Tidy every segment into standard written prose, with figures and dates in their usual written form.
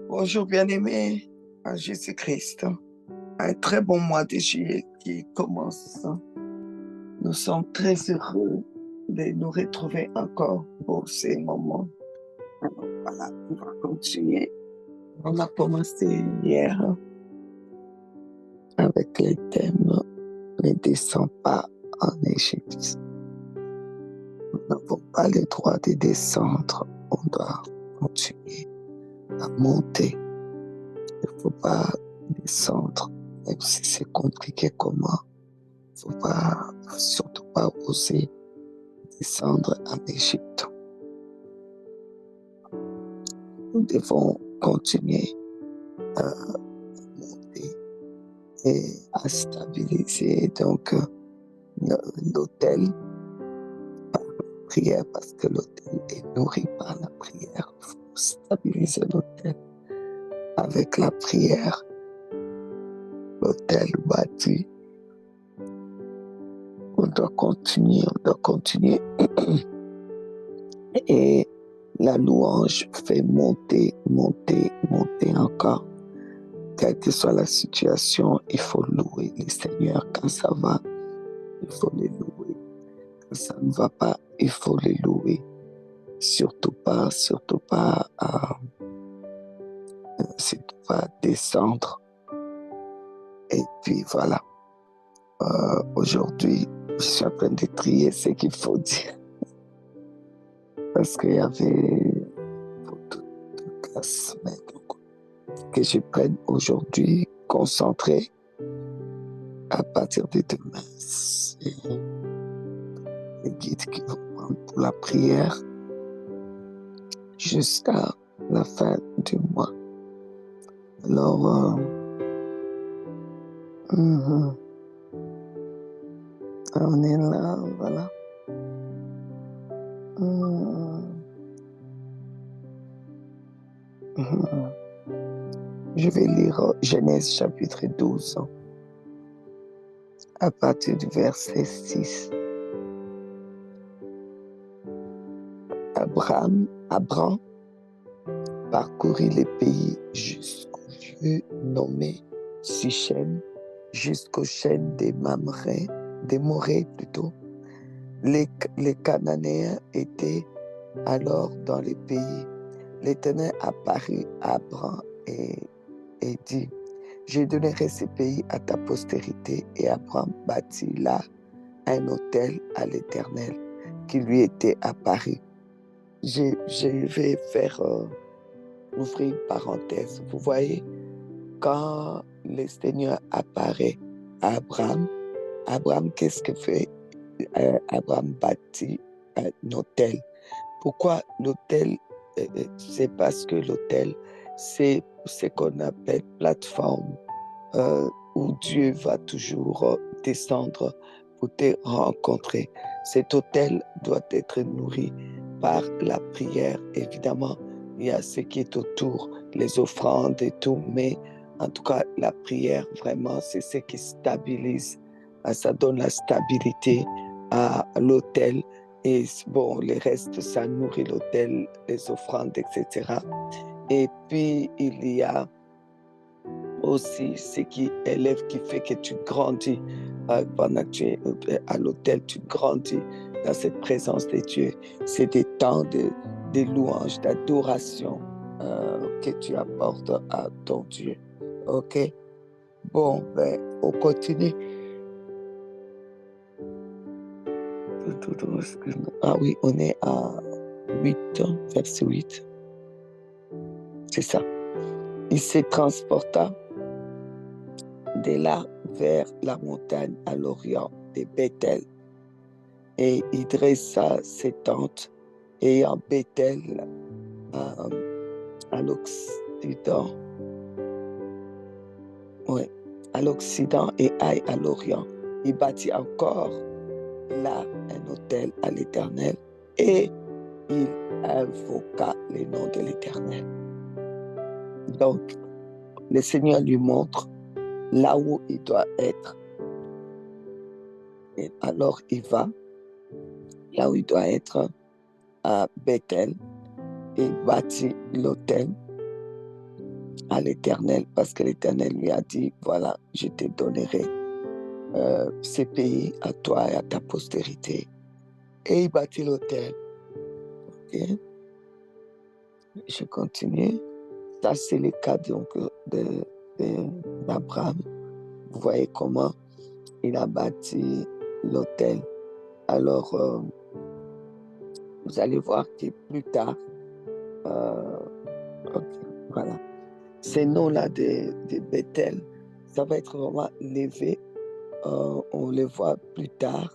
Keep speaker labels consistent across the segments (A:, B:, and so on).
A: Bonjour bien-aimé en Jésus-Christ. Un très bon mois de juillet qui commence. Nous sommes très heureux de nous retrouver encore pour ces moments. Alors voilà, on va continuer. On a commencé hier avec les thèmes ne descends pas en Égypte. Nous n'avons pas le droit de descendre. On doit continuer à monter. Il ne faut pas descendre, même si c'est compliqué comment. Il ne faut surtout pas oser descendre en Égypte. Nous devons continuer à monter et à stabiliser donc l'autel par la prière, parce que l'autel est nourri par la prière. Il faut stabiliser l'autel avec la prière. L'autel bâti. On doit continuer. Et la louange fait monter encore. Quelle que soit la situation, il faut louer le Seigneur. Quand ça va, il faut le louer. Quand ça ne va pas, il faut le louer. Surtout pas descendre. Et puis voilà. Aujourd'hui, je suis en train de trier ce qu'il faut dire. Parce qu'il y avait toute la semaine que je prenne aujourd'hui, concentré à partir de demain. C'est les guides qui vont prendre pour la prière jusqu'à la fin du mois. Alors, on est là, voilà. Je vais lire Genèse chapitre 12 à partir du verset 6. Abraham parcourut les pays jusqu'au lieu nommé Sichem, jusqu'aux chaînes des Morées plutôt. Les Cananéens étaient alors dans les pays. L'Éternel apparut à Abraham et dit, je donnerai ces pays à ta postérité. Et Abraham bâtit là un autel à l'Éternel qui lui était apparu. Je vais faire ouvrir une parenthèse. Vous voyez, quand le Seigneur apparaît à Abraham, qu'est-ce que fait? Abraham bâtit un autel. Pourquoi l'autel? C'est parce que l'autel, c'est ce qu'on appelle plateforme où Dieu va toujours descendre pour te rencontrer. Cet autel doit être nourri par la prière. Évidemment, il y a ce qui est autour, les offrandes et tout, mais en tout cas, la prière, vraiment, c'est ce qui stabilise. Ça donne la stabilité à l'autel. Et bon, le reste, ça nourrit l'autel, les offrandes, etc. Et puis, il y a aussi ce qui élève, qui fait que tu grandis. Pendant que tu es à l'autel, tu grandis dans cette présence de Dieu. C'est des temps de louange, d'adoration que tu apportes à ton Dieu. OK? Bon, on continue. Ah oui, on est à 8, verset 8. C'est ça. Il se transporta de là vers la montagne à l'orient de Bethel. Et il dressa ses tentes, et en Bethel, à l'Occident, à l'Occident et Aïe à l'Orient. Il bâtit encore là un autel à l'Éternel, et il invoqua le nom de l'Éternel. Donc, le Seigneur lui montre là où il doit être. Et alors, il va là où il doit être, à Bethel. Il bâtit l'autel. à l'Éternel, parce que l'Éternel lui a dit, voilà, je te donnerai ces pays à toi et à ta postérité. Et il bâtit l'autel. Okay? Je continue. Ça, c'est le cas donc d'Abraham. Vous voyez comment il a bâti l'autel. Alors, vous allez voir que plus tard, okay, voilà, ces noms-là de Bethel, ça va être vraiment levé. On les voit plus tard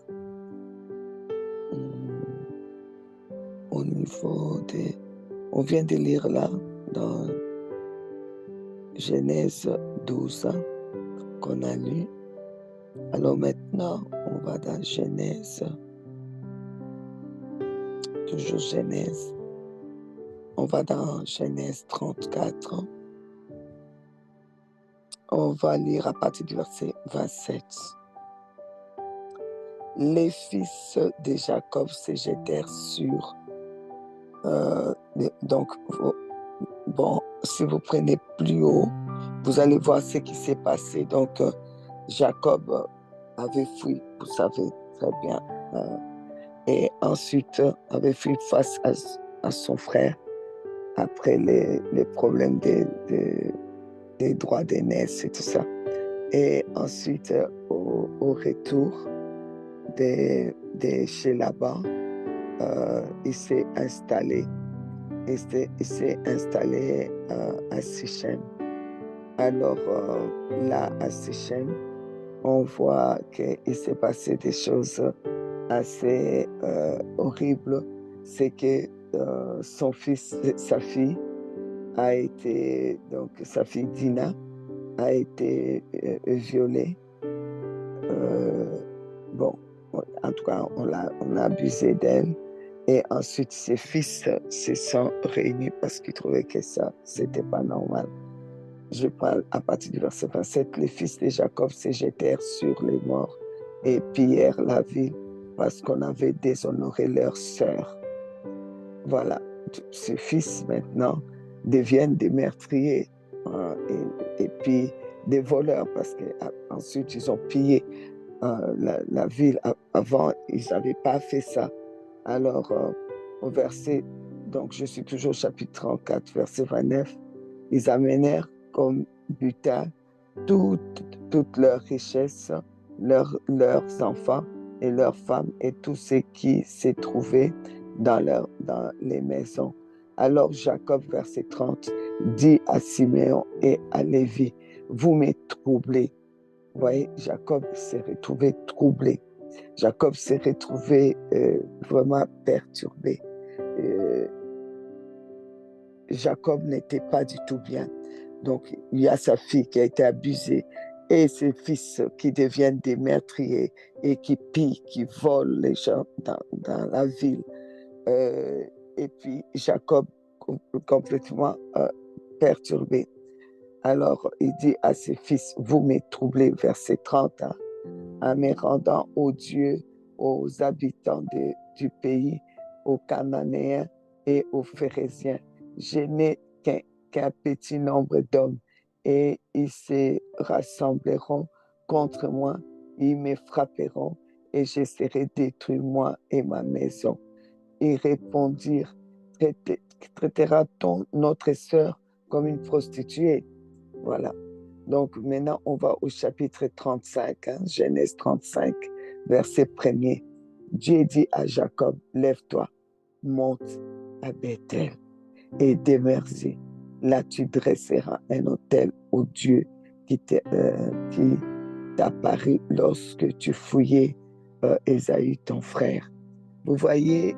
A: au niveau des... On vient de lire là, dans Genèse 12, qu'on a lu. Alors maintenant, on va dans Genèse, toujours Genèse. On va dans Genèse 34. On va lire à partir du verset 27. Les fils de Jacob se jetèrent sur... donc, bon, si vous prenez plus haut, vous allez voir ce qui s'est passé. Donc, Jacob avait fui, vous savez très bien, et ensuite avait fui face à son frère après les problèmes des droits d'aînesse et tout ça. Et ensuite, au retour de chez Laban, il s'est installé. Il s'est installé à Sichem. Alors là, à Sichem, on voit qu'il s'est passé des choses assez horribles. C'est que son fils, sa fille a été, donc sa fille Dina a été violée. Bon, en tout cas, on a abusé d'elle. Et ensuite, ses fils se sont réunis parce qu'ils trouvaient que ça, c'était pas normal. Je parle à partir du verset 27. Les fils de Jacob se jetèrent sur les morts et pillèrent la ville parce qu'on avait déshonoré leur sœur. Voilà, ces fils maintenant deviennent des meurtriers et puis des voleurs parce qu'ensuite ils ont pillé la ville. Avant, ils n'avaient pas fait ça. Alors, au verset, donc je suis toujours au chapitre 34, verset 29, ils amenèrent comme butin toute leur richesse, leurs enfants et leurs femmes et tout ce qui s'est trouvé dans les maisons. Alors Jacob, verset 30, dit à Siméon et à Lévi, vous me troublez. Vous voyez, Jacob s'est retrouvé troublé. Jacob s'est retrouvé vraiment perturbé. Jacob n'était pas du tout bien. Donc, il y a sa fille qui a été abusée et ses fils qui deviennent des meurtriers et qui pillent, qui volent les gens dans la ville. Et puis, Jacob complètement perturbé. Alors, il dit à ses fils, vous me troublez, verset 30, en me rendant odieux aux habitants du pays, aux Cananéens et aux Phérésiens. Je n'ai qu'un petit nombre d'hommes et ils se rassembleront contre moi, ils me frapperont et je serai détruit, moi et ma maison. Ils répondirent, traitera-t-on notre sœur comme une prostituée? Voilà. Donc maintenant, on va au chapitre 35, Genèse 35, verset 1er. Dieu dit à Jacob, lève-toi, monte à Bethel et demeure-y. Là, tu dresseras un autel au Dieu qui t'apparut lorsque tu fouillais Ésaü, ton frère. Vous voyez,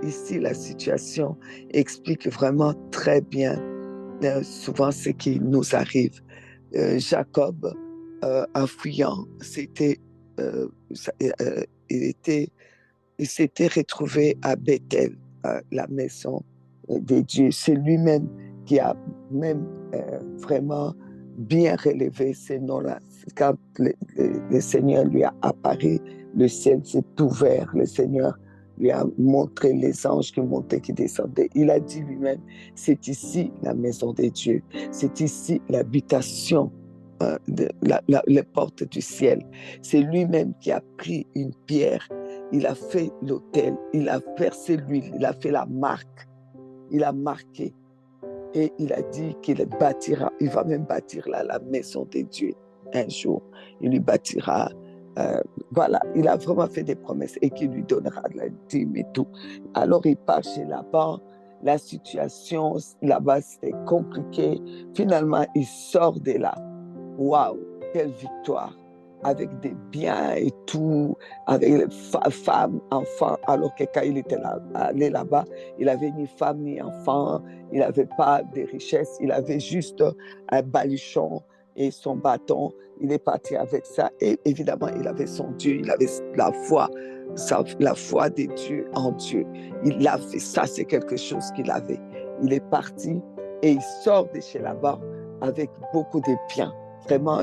A: ici, la situation explique vraiment très bien souvent ce qui nous arrive. Jacob, en fuyant, il s'était retrouvé à Bethel, la maison de Dieu. C'est lui-même qui a même vraiment bien relevé ces noms-là. Quand le Seigneur lui a apparu, le ciel s'est ouvert, le Seigneur lui a montré les anges qui montaient, qui descendaient. Il a dit lui-même, c'est ici la maison de Dieu, c'est ici l'habitation, les portes du ciel. C'est lui-même qui a pris une pierre, il a fait l'autel, il a versé l'huile, il a fait la marque, il a marqué. Et il a dit qu'il bâtira, il va même bâtir là la maison de Dieu un jour. Il lui bâtira, voilà, il a vraiment fait des promesses et qu'il lui donnera la dîme et tout. Alors il part chez Laban, la situation là-bas c'était compliqué. Finalement, il sort de là. Waouh, quelle victoire! Avec des biens et tout, avec les femmes, enfants, alors que quand il était allé là-bas, il n'avait ni femme ni enfant, il n'avait pas de richesse, il avait juste un baluchon et son bâton. Il est parti avec ça et évidemment, il avait son Dieu, il avait la foi, la foi des dieux en Dieu. Il a fait ça, c'est quelque chose qu'il avait. Il est parti et il sort de chez là-bas avec beaucoup de biens. Vraiment,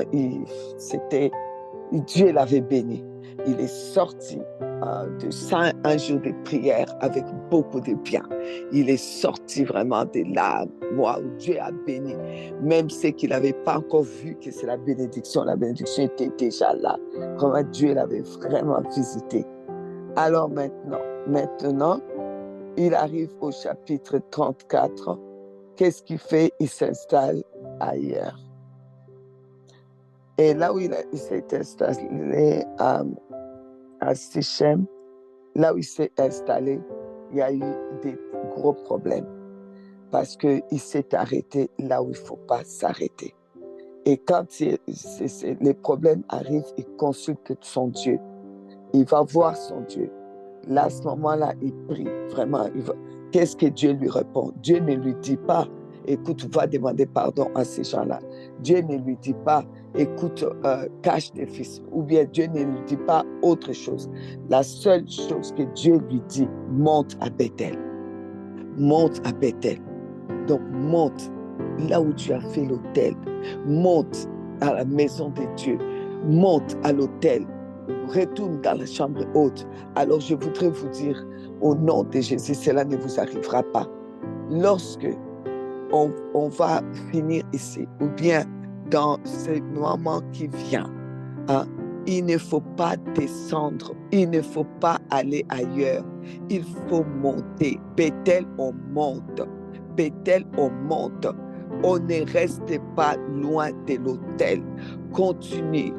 A: Dieu l'avait béni. Il est sorti de un jour de prière avec beaucoup de biens. Il est sorti vraiment de là, où Dieu a béni. Même ceux qui n'avaient pas encore vu que c'est la bénédiction était déjà là. Vraiment, Dieu l'avait vraiment visité. Alors maintenant, il arrive au chapitre 34. Qu'est-ce qu'il fait? Il s'installe ailleurs. Et là où il s'est installé à Sichem, là où il s'est installé, il y a eu des gros problèmes parce qu'il s'est arrêté là où il ne faut pas s'arrêter. Et quand les problèmes arrivent, il consulte son Dieu. Il va voir son Dieu. Là, à ce moment-là, il prie vraiment. Qu'est-ce que Dieu lui répond? Dieu ne lui dit pas, écoute, va demander pardon à ces gens-là. Dieu ne lui dit pas, écoute, cache tes fils. Ou bien Dieu ne lui dit pas autre chose. La seule chose que Dieu lui dit, monte à Bethel. Monte à Bethel. Donc, monte là où tu as fait l'autel. Monte à la maison de Dieu. Monte à l'autel. Retourne dans la chambre haute. Alors, je voudrais vous dire, au nom de Jésus, cela ne vous arrivera pas. Lorsque on va finir ici, ou bien dans ce moment qui vient, hein, il ne faut pas descendre, il ne faut pas aller ailleurs, il faut monter. Bethel, on monte. Bethel, on monte. On ne reste pas loin de l'autel. Continue.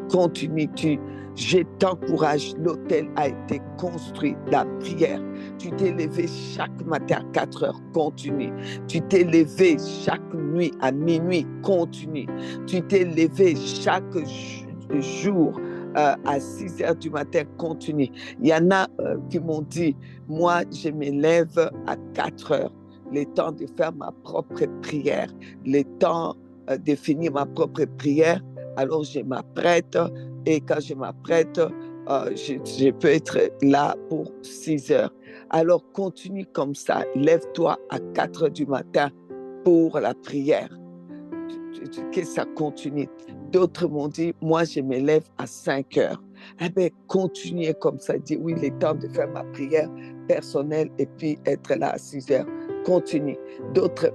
A: Je t'encourage, l'autel a été construit, la prière. Tu t'es levé chaque matin à 4 heures, continue. Tu t'es levé chaque nuit à minuit, continue. Tu t'es levé chaque jour à 6 heures du matin, continue. Il y en a qui m'ont dit, moi, je me lève à 4 heures. Le temps de faire ma propre prière, le temps de finir ma propre prière, alors je m'apprête et quand je m'apprête, je peux être là pour 6 heures. Alors continue comme ça, lève-toi à 4 heures du matin pour la prière. Que ça continue. D'autres m'ont dit, moi je me lève à 5 heures. Eh bien, continuez comme ça, dis oui, il est temps de faire ma prière personnelle et puis être là à 6 heures. Continue. D'autres,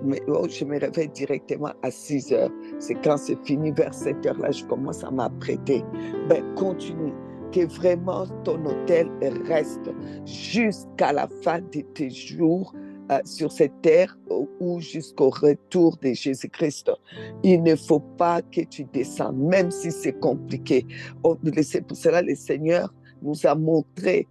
A: je me réveille directement à 6 heures. C'est quand c'est fini, vers 7 heures, là, je commence à m'apprêter. Ben, continue. Que vraiment ton autel reste jusqu'à la fin de tes jours sur cette terre ou jusqu'au retour de Jésus-Christ. Il ne faut pas que tu descendes, même si c'est compliqué. C'est pour cela le Seigneur nous a montré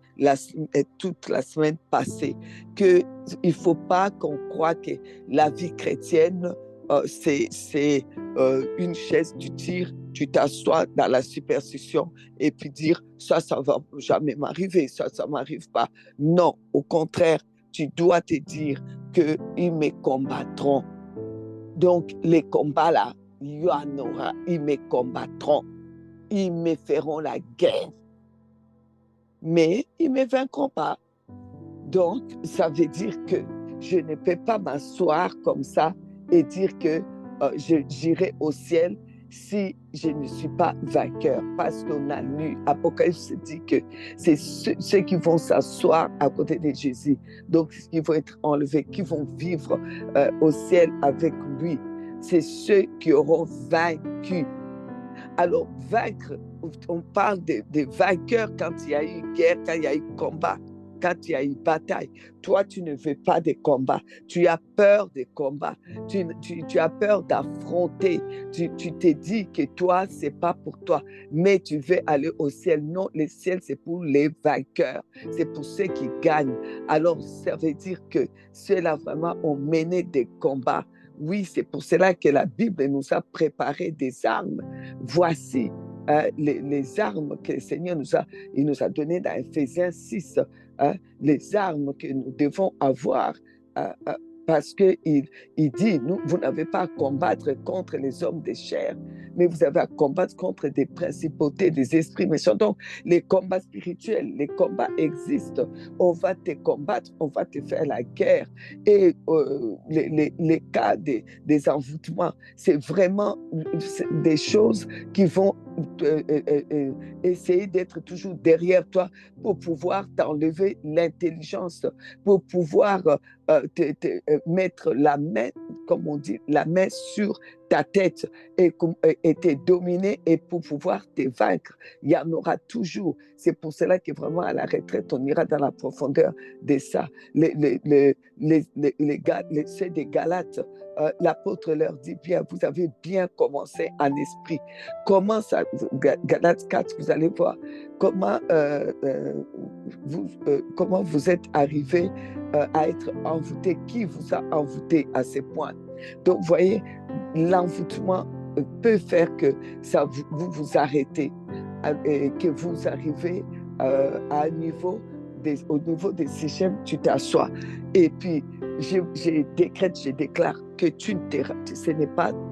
A: toute la semaine passée qu'il ne faut pas qu'on croie que la vie chrétienne, c'est une chaise, tu tires, tu t'assois dans la superstition et puis dire ça va jamais m'arriver, ça m'arrive pas. Non, au contraire, tu dois te dire qu'ils me combattront. Donc, les combats là, il y en aura, ils me combattront, ils me feront la guerre. Mais ils ne me vaincront pas. Donc, ça veut dire que je ne peux pas m'asseoir comme ça et dire que j'irai au ciel si je ne suis pas vainqueur, parce qu'on a lu, Apocalypse dit que c'est ceux qui vont s'asseoir à côté de Jésus, donc qui vont être enlevés, qui vont vivre au ciel avec lui. C'est ceux qui auront vaincu. Alors, vaincre, on parle de vainqueurs quand il y a eu guerre, quand il y a eu combat, quand il y a eu bataille. Toi, tu ne veux pas de combat. Tu as peur des combats. Tu as peur d'affronter. Tu te dis que toi, ce n'est pas pour toi, mais tu veux aller au ciel. Non, le ciel, c'est pour les vainqueurs. C'est pour ceux qui gagnent. Alors, ça veut dire que ceux-là vraiment ont mené des combats. Oui, c'est pour cela que la Bible nous a préparé des armes. Voici les armes que le Seigneur nous a données dans Ephésiens 6, les armes que nous devons avoir, parce qu'il dit, vous n'avez pas à combattre contre les hommes de chair, mais vous avez à combattre contre des principautés, des esprits méchants. Donc, les combats spirituels, les combats existent. On va te combattre, on va te faire la guerre. Et les cas des envoûtements, c'est vraiment des choses qui vont essayer d'être toujours derrière toi pour pouvoir t'enlever l'intelligence, pour pouvoir mettre la main, comme on dit, la main sur ta tête et te dominer, et pour pouvoir te vaincre. Il y en aura toujours. C'est pour cela que vraiment à la retraite, on ira dans la profondeur de ça. Ceux des Galates, l'apôtre leur dit bien, vous avez bien commencé en esprit. Comment ça, Galates 4, vous allez voir comment vous êtes arrivé à être envoûté, qui vous a envoûté à ce point. Donc, vous voyez, l'envoûtement peut faire que ça vous arrêtez, et que vous arrivez à un niveau, au niveau des systèmes, tu t'assois. Et puis, je déclare que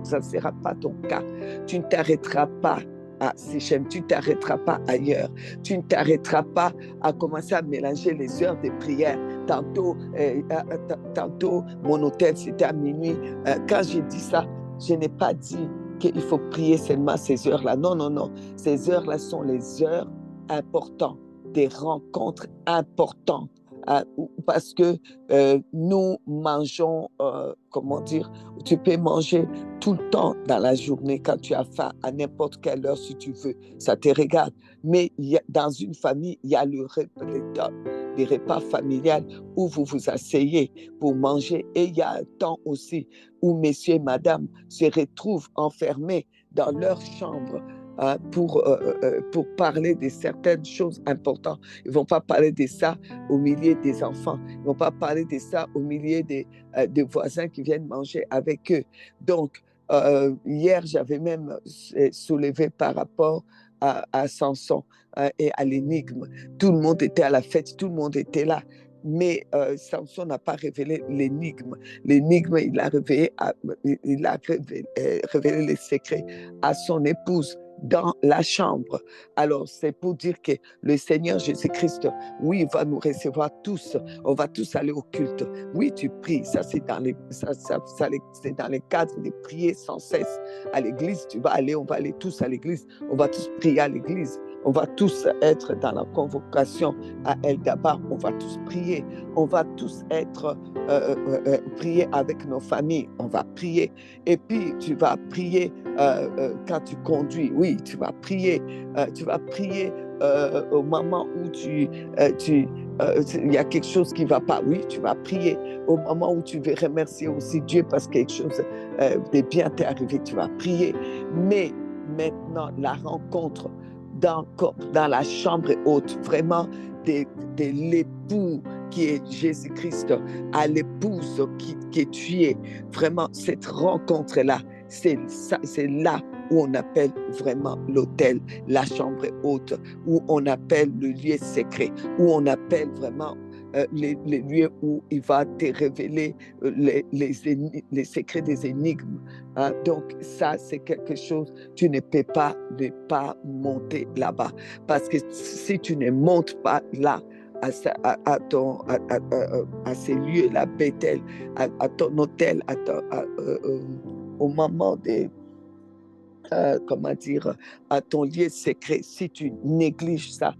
A: ça ne sera pas ton cas. Tu ne t'arrêteras pas à Sichem, tu ne t'arrêteras pas ailleurs. Tu ne t'arrêteras pas à commencer à mélanger les heures de prière. Tantôt, mon hôtel, c'était à minuit. Quand j'ai dit ça, je n'ai pas dit qu'il faut prier seulement ces heures-là. Non, non, non. Ces heures-là sont les heures importantes, des rencontres importantes. Parce que nous mangeons, comment dire, tu peux manger tout le temps dans la journée quand tu as faim, à n'importe quelle heure si tu veux, ça te regarde. Mais dans une famille, il y a les repas familiales où vous vous asseyez pour manger, et il y a un temps aussi où messieurs et madame se retrouvent enfermés dans leur chambre pour parler de certaines choses importantes. Ils ne vont pas parler de ça au milieu des enfants. Ils ne vont pas parler de ça au milieu des voisins qui viennent manger avec eux. Donc, hier, j'avais même soulevé par rapport à Samson et à l'énigme. Tout le monde était à la fête, tout le monde était là. Mais Samson n'a pas révélé l'énigme. L'énigme, il a révélé les secrets à son épouse dans la chambre. Alors, c'est pour dire que le Seigneur Jésus-Christ, oui, il va nous recevoir tous. On va tous aller au culte. Oui, tu pries. Ça, c'est dans c'est dans les cadres de prier sans cesse à l'église. Tu vas aller, on va aller tous à l'église. On va tous prier à l'église. On va tous être dans la convocation à El-Dabar. On va tous prier. On va tous être prier avec nos familles. On va prier. Et puis, tu vas prier quand tu conduis. Oui, tu vas prier. Tu vas prier au moment où il y a quelque chose qui ne va pas. Oui, tu vas prier. Au moment où tu veux remercier aussi Dieu parce que quelque chose de bien t'est arrivé, tu vas prier. Mais maintenant, la rencontre dans la chambre haute, vraiment de l'époux qui est Jésus-Christ, à l'épouse qui tu es, vraiment cette rencontre-là, c'est là où on appelle vraiment l'autel, la chambre haute, où on appelle le lieu secret, où on appelle vraiment les lieux où il va te révéler les secrets des énigmes. Donc ça, c'est quelque chose, tu ne peux pas ne pas monter là-bas. Parce que si tu ne montes pas là, à ces lieux-là, Bethel, à ton hôtel, au moment comment dire, à ton lieu secret, si tu négliges ça,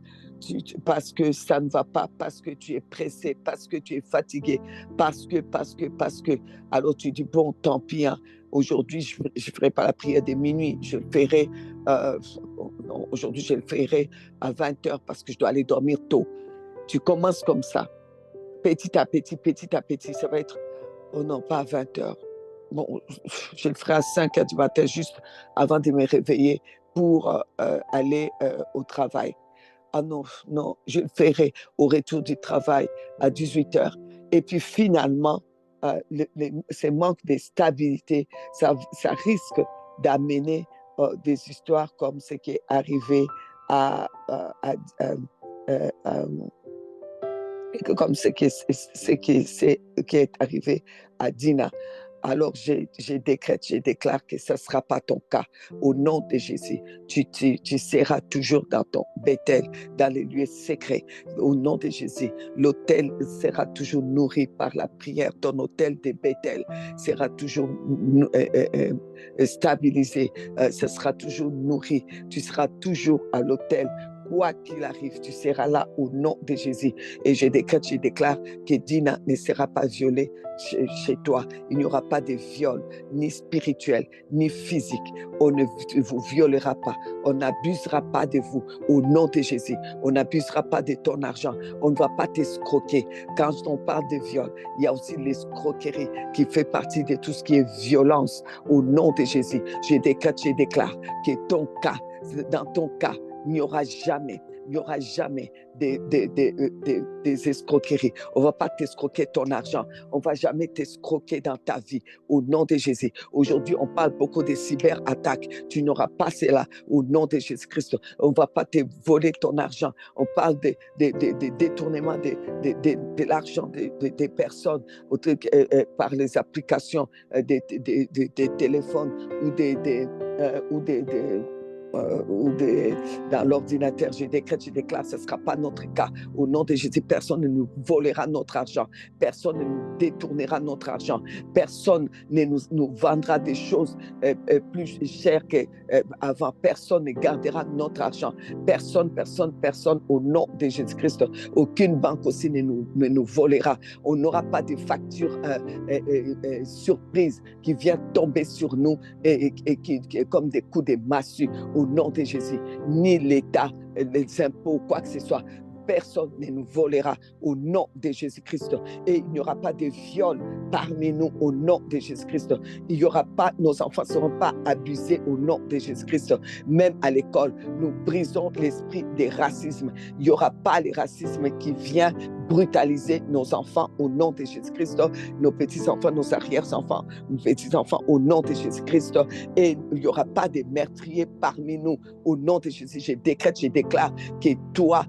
A: parce que ça ne va pas, parce que tu es pressé, parce que tu es fatigué, parce que, alors tu dis, bon, tant pis, hein, aujourd'hui, je ne ferai pas la prière de minuit, je le ferai, euh, non, aujourd'hui, je le ferai à 20 heures parce que je dois aller dormir tôt. Tu commences comme ça, petit à petit, ça va être, oh non, pas à 20 heures. Bon, je le ferai à 5 heures du matin, juste avant de me réveiller pour aller au travail. Ah non, non, je le ferai au retour du travail à 18 heures. Et puis finalement, ces manques de stabilité, ça risque d'amener des histoires comme ce qui est arrivé à comme ce qui est arrivé à Dina. Alors, je déclare que ce ne sera pas ton cas. Au nom de Jésus, tu seras toujours dans ton Bethel, dans les lieux secrets. Au nom de Jésus, l'autel sera toujours nourri par la prière. Ton autel de Bethel sera toujours stabilisé. Ce sera toujours nourri. Tu seras toujours à l'autel. Quoi qu'il arrive, tu seras là au nom de Jésus. Et je déclare que Dina ne sera pas violée chez toi. Il n'y aura pas de viol, ni spirituel, ni physique. On ne vous violera pas. On n'abusera pas de vous au nom de Jésus. On n'abusera pas de ton argent. On ne va pas t'escroquer. Quand on parle de viol, il y a aussi l'escroquerie qui fait partie de tout ce qui est violence au nom de Jésus. Je déclare que dans ton cas, il n'y aura jamais des escroqueries. On ne va pas t'escroquer ton argent. On ne va jamais t'escroquer dans ta vie. Au nom de Jésus. Aujourd'hui, on parle beaucoup de cyberattaques. Tu n'auras pas cela au nom de Jésus-Christ. On ne va pas te voler ton argent. On parle de détournement de l'argent des personnes par les applications des téléphones ou dans l'ordinateur. Je déclare, ce ne sera pas notre cas. Au nom de Jésus, personne ne nous volera notre argent. Personne ne nous détournera notre argent. Personne ne nous vendra des choses plus chères qu'avant. Personne ne gardera notre argent. Personne, au nom de Jésus-Christ. Aucune banque aussi ne nous volera. On n'aura pas de facture surprise qui vient tomber sur nous et qui comme des coups de massue. Au nom de Jésus, ni l'État, les impôts, quoi que ce soit, personne ne nous volera au nom de Jésus-Christ. Et il n'y aura pas de viol parmi nous au nom de Jésus-Christ. Il y aura pas, nos enfants ne seront pas abusés au nom de Jésus-Christ. Même à l'école, nous brisons l'esprit des racismes. Il n'y aura pas le racisme qui vient brutaliser nos enfants au nom de Jésus-Christ, nos petits-enfants, nos arrière-enfants, nos petits-enfants au nom de Jésus-Christ. Et il n'y aura pas de meurtriers parmi nous au nom de Jésus. Je déclare que toi,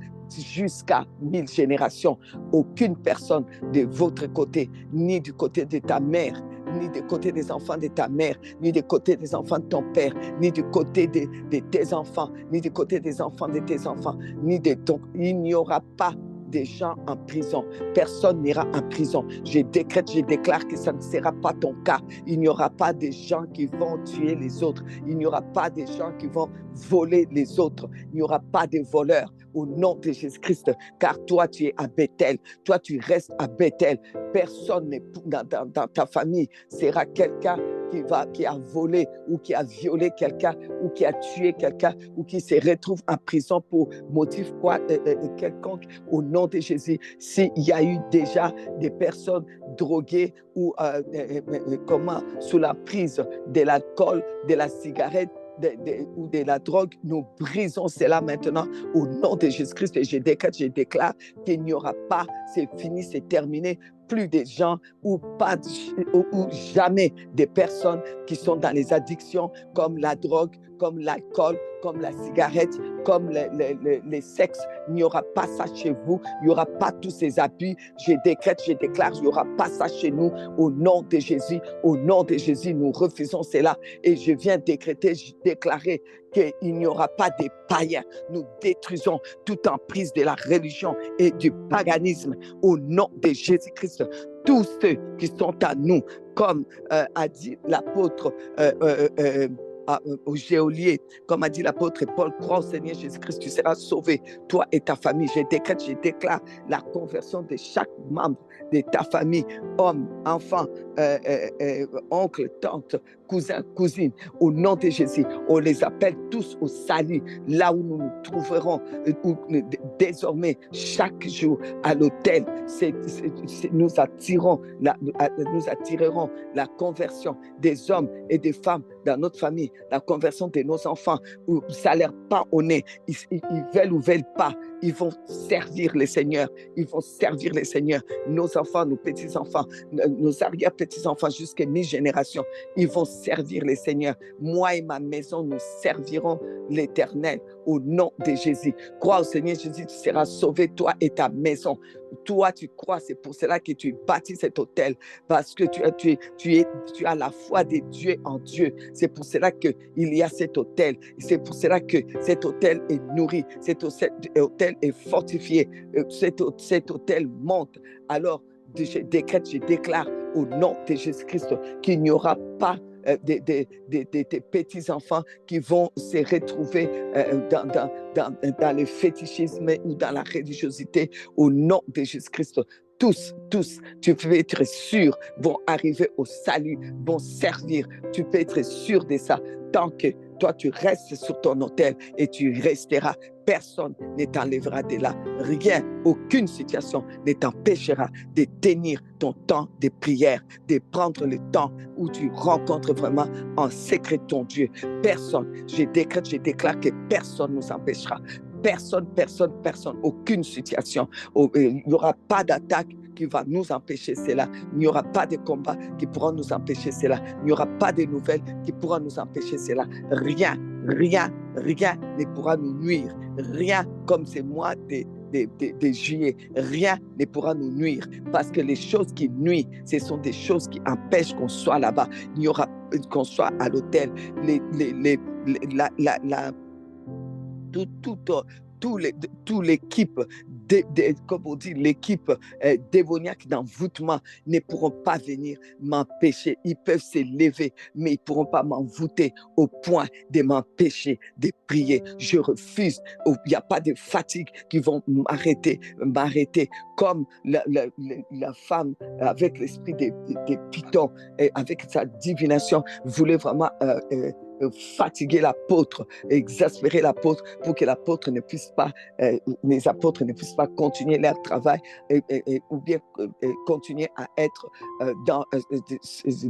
A: jusqu'à 1000 générations, aucune personne de votre côté, ni du côté de ta mère, ni du côté des enfants de ta mère, ni du côté des enfants de ton père, ni du côté de tes enfants, ni du côté des enfants de tes enfants, ni de ton... Il n'y aura pas des gens en prison. Personne n'ira en prison. Je déclare que ça ne sera pas ton cas. Il n'y aura pas de gens qui vont tuer les autres. Il n'y aura pas de gens qui vont voler les autres. Il n'y aura pas de voleurs au nom de Jésus-Christ. Car toi, tu es à Bethel. Toi, tu restes à Bethel. Personne dans ta famille sera quelqu'un qui a volé ou qui a violé quelqu'un ou qui a tué quelqu'un ou qui se retrouve en prison pour motif quelconque au nom de Jésus. S'il y a eu déjà des personnes droguées ou sous la prise de l'alcool, de la cigarette, ou de la drogue, nous brisons cela maintenant au nom de Jésus-Christ. Et je déclare qu'il n'y aura pas, c'est fini, c'est terminé, plus de gens ou jamais des personnes qui sont dans les addictions comme la drogue, comme l'alcool, comme la cigarette, comme les sexes. Il n'y aura pas ça chez vous. Il n'y aura pas tous ces abus. Je déclare, il n'y aura pas ça chez nous. Au nom de Jésus, au nom de Jésus, nous refusons cela. Et je viens déclarer qu'il n'y aura pas de païens. Nous détruisons toute emprise de la religion et du paganisme au nom de Jésus-Christ. Tous ceux qui sont à nous, comme a dit l'apôtre au geôlier, comme a dit l'apôtre Paul, crois au Seigneur Jésus-Christ, tu seras sauvé, toi et ta famille. Je décrète, je déclare la conversion de chaque membre de ta famille, homme, enfant, oncle, tante, cousin, cousine, au nom de Jésus. On les appelle tous au salut, là où nous nous trouverons désormais chaque jour à l'autel. Nous attirerons la conversion des hommes et des femmes dans notre famille, la conversion de nos enfants, où ça ne leur pas au nez, ils veulent ou veulent pas, ils vont servir les seigneurs, ils vont servir les seigneurs, nos enfants, nos petits-enfants, nos arrière-petits-enfants jusqu'à mi-génération, ils vont servir les seigneurs. Moi et ma maison, nous servirons l'Éternel au nom de Jésus. Crois au Seigneur Jésus, tu seras sauvé, toi et ta maison. Toi, tu crois, c'est pour cela que tu bâtis cet autel, parce que tu as la foi de Dieu en Dieu. C'est pour cela qu'il y a cet autel. C'est pour cela que cet autel est nourri, cet autel est fortifié, cet autel monte. Alors, je décrète, je déclare au nom de Jésus-Christ qu'il n'y aura pas des petits-enfants qui vont se retrouver dans le fétichisme ou dans la religiosité au nom de Jésus-Christ. Tous, tu peux être sûr, vont arriver au salut, vont servir. Tu peux être sûr de ça tant que toi, tu restes sur ton autel et tu resteras. Personne ne t'enlèvera de là. Rien, aucune situation ne t'empêchera de tenir ton temps de prière, de prendre le temps où tu rencontres vraiment en secret ton Dieu. Personne, je décrète, je déclare que personne ne nous empêchera. Personne, aucune situation. Il n'y aura pas d'attaque qui va nous empêcher cela. Il n'y aura pas de combat qui pourra nous empêcher cela. Il n'y aura pas de nouvelles qui pourra nous empêcher cela. Rien ne pourra nous nuire. Rien comme c'est mois de juillet, rien ne pourra nous nuire parce que les choses qui nuisent, ce sont des choses qui empêchent qu'on soit là-bas. Il n'y aura qu'on soit à l'hôtel. Toute l'équipe, comme on dit, l'équipe démoniaque d'envoûtement ne pourront pas venir m'empêcher. Ils peuvent se lever, mais ils ne pourront pas m'envoûter au point de m'empêcher de prier. Je refuse. Il n'y a pas de fatigue qui vont m'arrêter. Comme la femme avec l'esprit des pitons, avec sa divination, voulait vraiment fatiguer l'apôtre, exaspérer l'apôtre pour que l'apôtre ne puisse pas, les apôtres ne puissent pas continuer leur travail ou bien continuer à être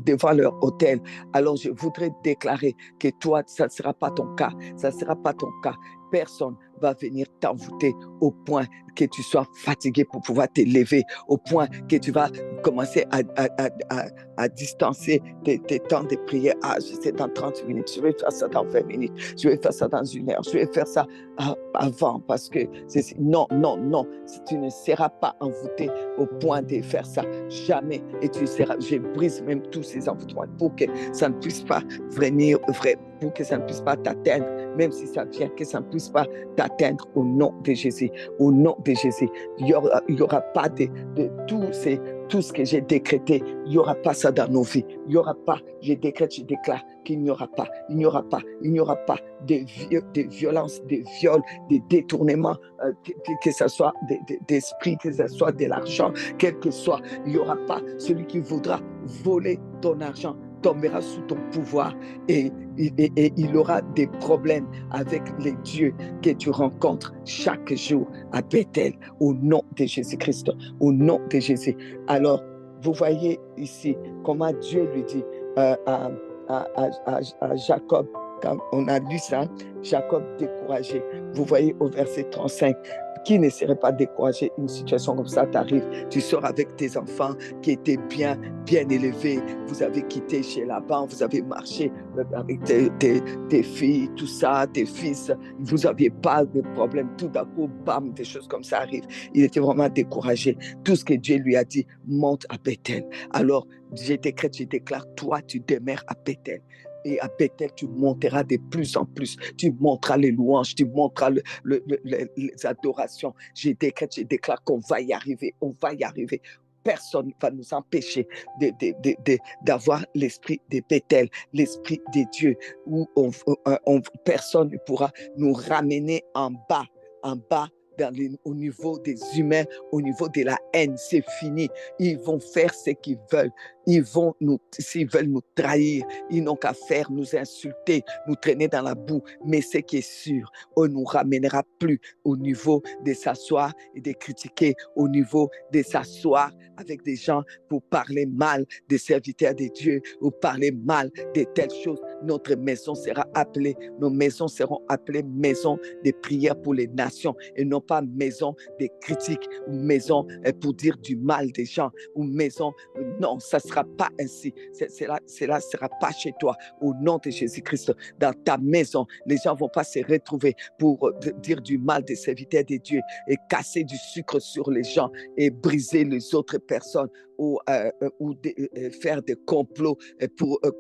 A: devant leur autel. Alors je voudrais déclarer que toi, ça ne sera pas ton cas, ça ne sera pas ton cas. Personne va venir t'envoûter au point que tu sois fatigué pour pouvoir te lever, au point que tu vas commencer à distancer tes temps de prière. Ah, c'est dans 30 minutes, je vais faire ça dans 20 minutes, je vais faire ça dans 1 heure, je vais faire ça avant, parce que non, tu ne seras pas envoûté au point de faire ça, jamais. Et je brise même tous ces envoûtements pour que ça ne puisse pas venir, pour que ça ne puisse pas t'atteindre, même si ça vient, que ça ne puisse pas t'atteindre au nom de Jésus. Au nom de Jésus, il n'y aura pas de tout ce que j'ai décrété, il n'y aura pas ça dans nos vies. Il n'y aura pas, je décrète, je déclare qu'il n'y aura pas de violence, de viols, de détournements, que ce soit d'esprit, que ce soit de l'argent, quel que soit. Il n'y aura pas celui qui voudra voler ton argent tombera sous ton pouvoir et il aura des problèmes avec les dieux que tu rencontres chaque jour à Bethel, au nom de Jésus-Christ, au nom de Jésus. Alors, vous voyez ici comment Dieu lui dit à Jacob, quand on a lu ça, Jacob découragé. Vous voyez au verset 35, qui ne serait pas découragé? Une situation comme ça t'arrive, tu sors avec tes enfants qui étaient bien élevés, vous avez quitté chez Laban, vous avez marché avec tes filles, tout ça, tes fils, vous n'aviez pas de problème, tout d'un coup, bam, des choses comme ça arrivent. Il était vraiment découragé. Tout ce que Dieu lui a dit, monte à Bethel. Alors, je déclare, toi, tu demeures à Bethel. Et à Bethel, tu monteras de plus en plus. Tu monteras les louanges, tu monteras les adorations. Je déclare qu'on va y arriver. On va y arriver. personne ne va nous empêcher d'avoir l'esprit de Bethel, l'esprit des dieux, où personne ne pourra nous ramener en bas au niveau des humains, au niveau de la haine. C'est fini. Ils vont faire ce qu'ils veulent. S'ils veulent nous trahir, ils n'ont qu'à faire nous insulter, nous traîner dans la boue. Mais ce qui est sûr, on ne nous ramènera plus au niveau de s'asseoir et de critiquer, au niveau de s'asseoir avec des gens pour parler mal des serviteurs de Dieu ou parler mal de telles choses. Notre maison sera appelée, nos maisons seront appelées maison de prière pour les nations et non pas maison de critiques ou maison pour dire du mal des gens ou maison. Non, ça ne sera pas ainsi. Cela ne sera pas chez toi. Au nom de Jésus-Christ, dans ta maison, les gens ne vont pas se retrouver pour dire du mal des serviteurs de Dieu et casser du sucre sur les gens et briser les autres personnes ou faire des complots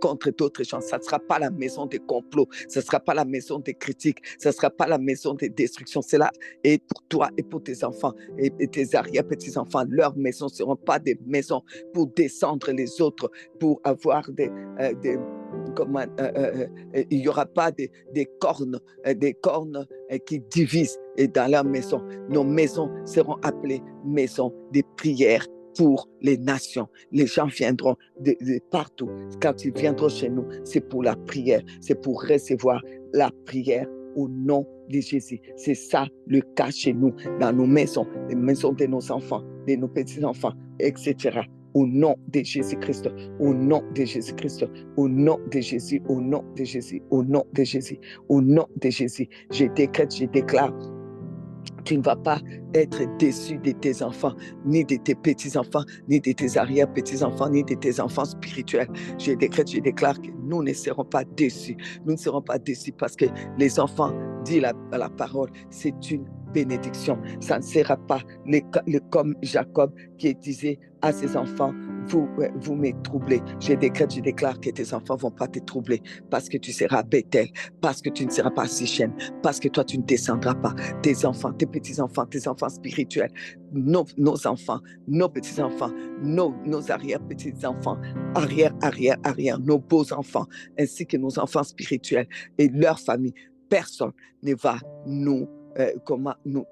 A: contre d'autres gens. Ça ne sera pas la maison des complots, ça ne sera pas la maison des critiques, ça ne sera pas la maison des destructions. C'est là et pour toi et pour tes enfants et tes arrière-petits-enfants. Leurs maisons ne seront pas des maisons pour descendre les autres, pour avoir il n'y aura pas des cornes qui divisent dans leur maison. Nos maisons seront appelées maisons de prière pour les nations. Les gens viendront de partout. Quand ils viendront chez nous, c'est pour la prière, c'est pour recevoir la prière au nom de Jésus. C'est ça le cas chez nous, dans nos maisons, les maisons de nos enfants, de nos petits-enfants, etc. Au nom de Jésus-Christ, au nom de Jésus-Christ, au nom de Jésus, au nom de Jésus, au nom de Jésus, au nom de Jésus. Je décrète, je déclare, tu ne vas pas être déçu de tes enfants, ni de tes petits-enfants, ni de tes arrière-petits-enfants, ni de tes enfants spirituels. Je décrète, je déclare que nous ne serons pas déçus. Nous ne serons pas déçus parce que les enfants, dit la parole, c'est une bénédiction. Ça ne sera pas comme Jacob qui disait à ses enfants, vous me troublez. Je décrète, je déclare que tes enfants ne vont pas te troubler parce que tu seras à Bethel, parce que tu ne seras pas à Sichem, parce que toi tu ne descendras pas. Tes enfants, tes petits-enfants, tes enfants spirituels, nos enfants, nos petits-enfants, nos arrière-petits-enfants, arrière, nos beaux-enfants, ainsi que nos enfants spirituels et leurs familles, personne ne va nous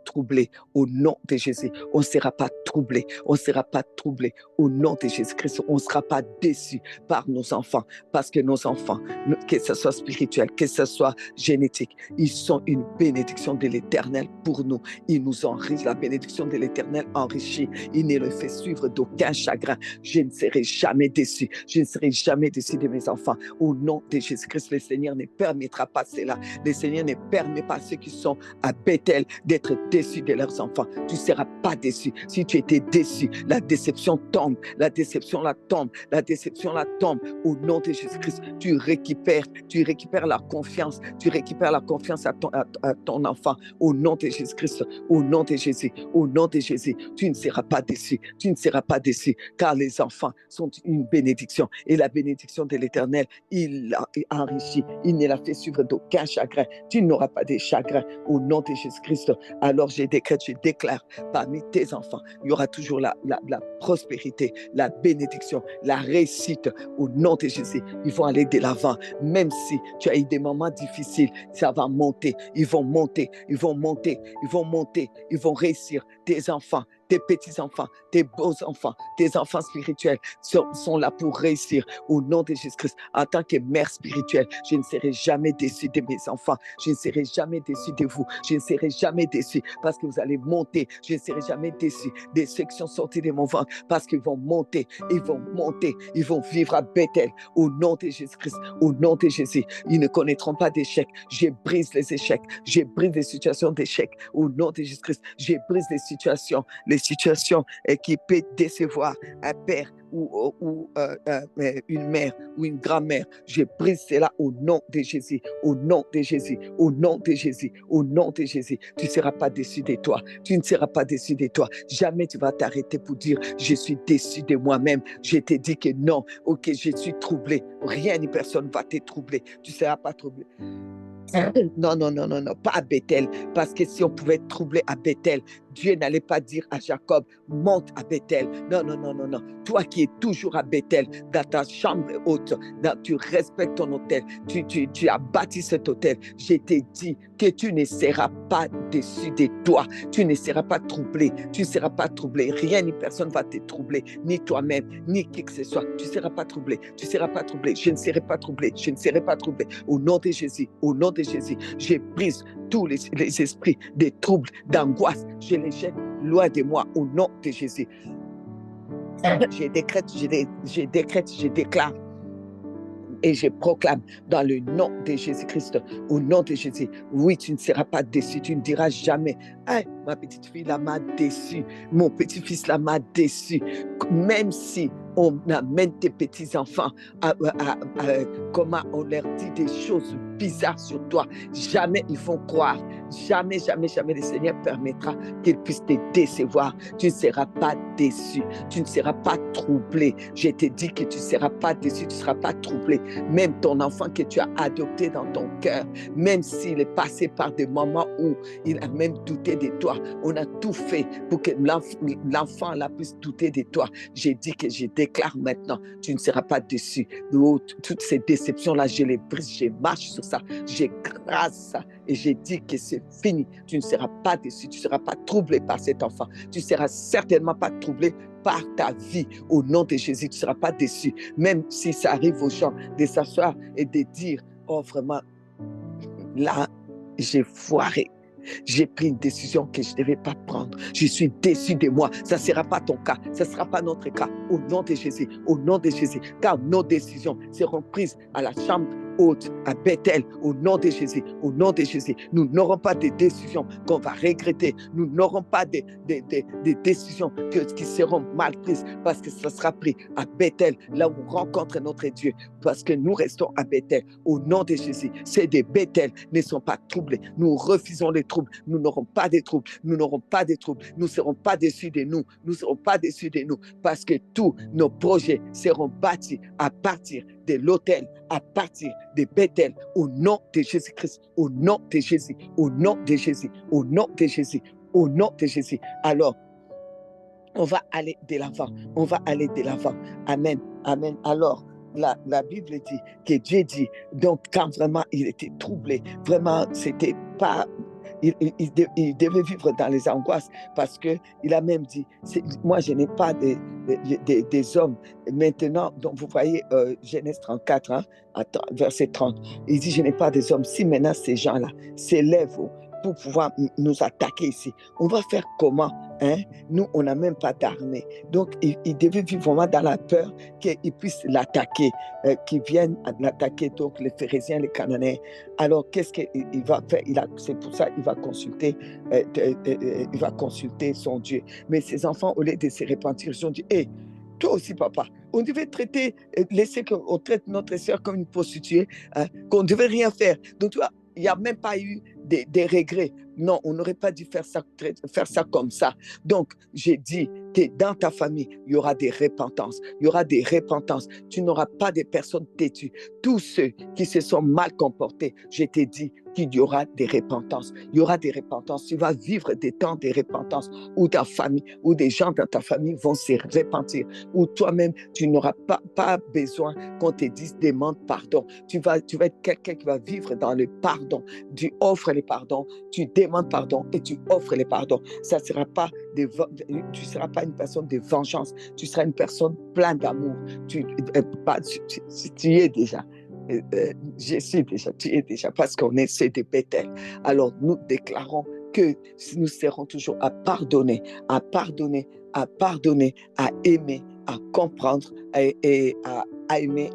A: troubler au nom de Jésus. On ne sera pas troublé, on ne sera pas troublé au nom de Jésus-Christ. On ne sera pas déçu par nos enfants parce que nos enfants, que ce soit spirituel, que ce soit génétique, ils sont une bénédiction de l'Éternel pour nous. Ils nous enrichissent, la bénédiction de l'Éternel enrichit. Il ne le fait suivre d'aucun chagrin. Je ne serai jamais déçu. Je ne serai jamais déçu de mes enfants. Au nom de Jésus-Christ, le Seigneur ne permettra pas cela. Le Seigneur ne permet pas à ceux qui sont à Bethel d'être déçus de leurs enfants. Tu ne seras pas déçu. Si tu étais déçu, la déception tombe, la déception la tombe, la déception la tombe. Au nom de Jésus-Christ, tu récupères la confiance, tu récupères la confiance à ton enfant. Au nom de Jésus-Christ, au nom de Jésus, au nom de Jésus, tu ne seras pas déçu, tu ne seras pas déçu, car les enfants sont une bénédiction et la bénédiction de l'Éternel, il l'a enrichi, il ne l'a fait suivre d'aucun chagrin. Tu n'auras pas de chagrin au nom de Jésus-Christ. Alors je déclare parmi tes enfants, il y aura toujours la prospérité, la bénédiction, la réussite au nom de Jésus. Ils vont aller de l'avant, même si tu as eu des moments difficiles, ça va monter, ils vont monter, ils vont monter, ils vont monter, ils vont réussir. Tes enfants, tes petits-enfants, tes beaux-enfants, tes enfants spirituels sont là pour réussir au nom de Jésus-Christ. En tant que mère spirituelle, je ne serai jamais déçue de mes enfants. Je ne serai jamais déçue de vous. Je ne serai jamais déçue parce que vous allez monter. Je ne serai jamais déçue de ceux qui sont sortis de mon ventre parce qu'ils vont monter. Ils vont monter. Ils vont vivre à Bethel au nom de Jésus-Christ. Au nom de Jésus. Ils ne connaîtront pas d'échecs. Je brise les échecs. Je brise les situations d'échecs au nom de Jésus-Christ. Je brise les situations qui peuvent décevoir un père ou une mère ou une grand-mère. Je brise cela au nom de Jésus, au nom de Jésus, au nom de Jésus, au nom de Jésus. Tu ne seras pas déçu de toi. Tu ne seras pas déçu de toi. Jamais tu vas t'arrêter pour dire je suis déçu de moi-même. Je t'ai dit que non, ok, je suis troublé. Rien ni personne va te troubler. Tu ne seras pas troublé. Non, non, non, non, non, pas à Bethel, parce que si on pouvait troubler à Bethel, Dieu n'allait pas dire à Jacob, monte à Bethel. Non, non, non, non, non. Toi qui es toujours à Bethel, dans ta chambre haute, tu respectes ton hôtel, tu as bâti cet hôtel. Je t'ai dit que tu ne seras pas déçu de toi, tu ne seras pas troublé, tu ne seras pas troublé. Rien ni personne va te troubler, ni toi-même, ni qui que ce soit. Tu ne seras pas troublé, tu ne seras pas troublé. Je ne serai pas troublé, je ne serai pas troublé. Au nom de Jésus, au nom de Jésus, je brise tous les esprits de troubles, d'angoisse. Je les jette loin de moi au nom de Jésus. Je décrète, je déclare et je proclame dans le nom de Jésus-Christ, au nom de Jésus, oui, tu ne seras pas déçu, tu ne diras jamais, hey, ma petite fille là m'a déçu, mon petit-fils là m'a déçu, même si on amène tes petits-enfants, comment on leur dit des choses bizarres sur toi, jamais ils vont croire, jamais, jamais, jamais le Seigneur permettra qu'ils puissent te décevoir, tu ne seras pas déçu, tu ne seras pas troublé, je te dis que tu ne seras pas déçu, tu ne seras pas troublé, même ton enfant que tu as adopté dans ton cœur, même s'il est passé par des moments où il a même douté de toi, on a tout fait pour que l'enfant là puisse douter de toi. J'ai dit que je déclare maintenant, tu ne seras pas déçu. Toutes ces déceptions-là, je les brise, je marche sur ça, j'écrase ça et j'ai dit que c'est fini. Tu ne seras pas déçu, tu ne seras pas troublé par cet enfant. Tu ne seras certainement pas troublé par ta vie. Au nom de Jésus, tu ne seras pas déçu. Même si ça arrive aux gens de s'asseoir et de dire, oh vraiment, là, j'ai foiré. J'ai pris une décision que je ne devais pas prendre. Je suis déçu de moi. Ça ne sera pas ton cas. Ça ne sera pas notre cas. Au nom de Jésus. Au nom de Jésus. Car nos décisions seront prises à la chambre haute, à Bethel. Au nom de Jésus. Au nom de Jésus. Nous n'aurons pas de décisions qu'on va regretter. Nous n'aurons pas de décisions qui seront mal prises parce que ça sera pris à Bethel, là où on rencontre notre Dieu. Parce que nous restons à Bethel. Au nom de Jésus. Ces des Bethel ne sont pas troublés. Nous refusons les troubles, nous n'aurons pas de troubles, nous n'aurons pas de troubles, nous ne serons pas déçus de nous, nous ne serons pas déçus de nous, parce que tous nos projets seront bâtis à partir de l'autel, à partir de Bethel, au nom de Jésus-Christ, au nom de Jésus, au nom de Jésus, au nom de Jésus, au nom de Jésus. Alors, on va aller de l'avant, on va aller de l'avant. Amen, amen. Alors, la Bible dit que Dieu dit, donc quand vraiment il était troublé, vraiment c'était pas, il devait vivre dans les angoisses parce qu'il a même dit, moi je n'ai pas des hommes. Maintenant, donc vous voyez Genèse 34, hein, verset 30, il dit, je n'ai pas des hommes. Si maintenant ces gens-là s'élèvent pour pouvoir nous attaquer ici, on va faire comment, hein? Nous, on n'a même pas d'armée. Donc, il devait vivre vraiment dans la peur qu'ils puissent l'attaquer, qu'ils viennent l'attaquer, donc les Phérésiens, les Cananéens. Alors, qu'est-ce qu'il va faire? C'est pour ça qu'il va consulter son Dieu. Mais ses enfants, au lieu de se repentir, ils ont dit, hé, toi aussi, papa, on devait laisser qu'on traite notre sœur comme une prostituée, hein, qu'on ne devait rien faire. Donc, tu vois, il n'y a même pas eu des regrets. Non, on n'aurait pas dû faire ça comme ça. Donc, j'ai dit que dans ta famille, il y aura des repentances. Il y aura des repentances. Tu n'auras pas de personnes têtues. Tous ceux qui se sont mal comportés, je t'ai dit qu'il y aura des repentances. Il y aura des repentances. Tu vas vivre des temps de repentance où ta famille, où des gens dans ta famille vont se repentir, où toi-même, tu n'auras pas besoin qu'on te dise demande pardon. Tu vas être quelqu'un qui va vivre dans le pardon. Tu offres les pardons, tu demandes pardon et tu offres les pardons. Ça sera pas tu ne seras pas une personne de vengeance, tu seras une personne pleine d'amour. Tu es déjà. Je suis déjà, tu es déjà, parce qu'on est ceux de Bethel. Alors nous déclarons que nous serons toujours à pardonner, à pardonner, à pardonner, à aimer, à comprendre et à aimer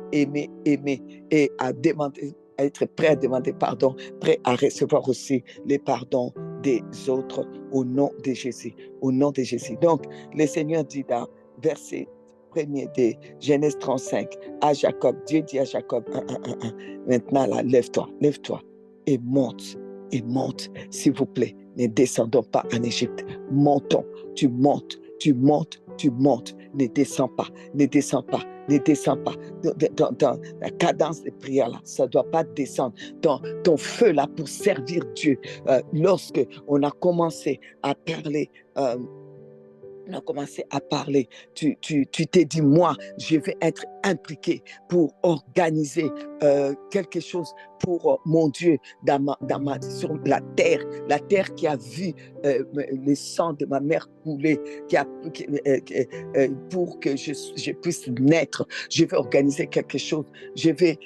A: et à demander, à être prêt à demander pardon, prêt à recevoir aussi les pardons des autres au nom de Jésus, au nom de Jésus. Donc, le Seigneur dit dans verset 1er de Genèse 35 à Jacob, Dieu dit à Jacob, maintenant là, lève-toi et monte, s'il vous plaît, ne descendons pas en Égypte, montons, tu montes, ne descends pas, ne descends pas, ne descends pas. Dans la cadence des prières, là, ça ne doit pas descendre. Dans ton feu, là, pour servir Dieu. Lorsque on a commencé à parler, on a commencé à parler, tu t'es dit, moi, je vais être impliqué pour organiser quelque chose pour mon Dieu sur la terre qui a vu le sang de ma mère couler, pour que je puisse naître. Je vais organiser quelque chose. Je vais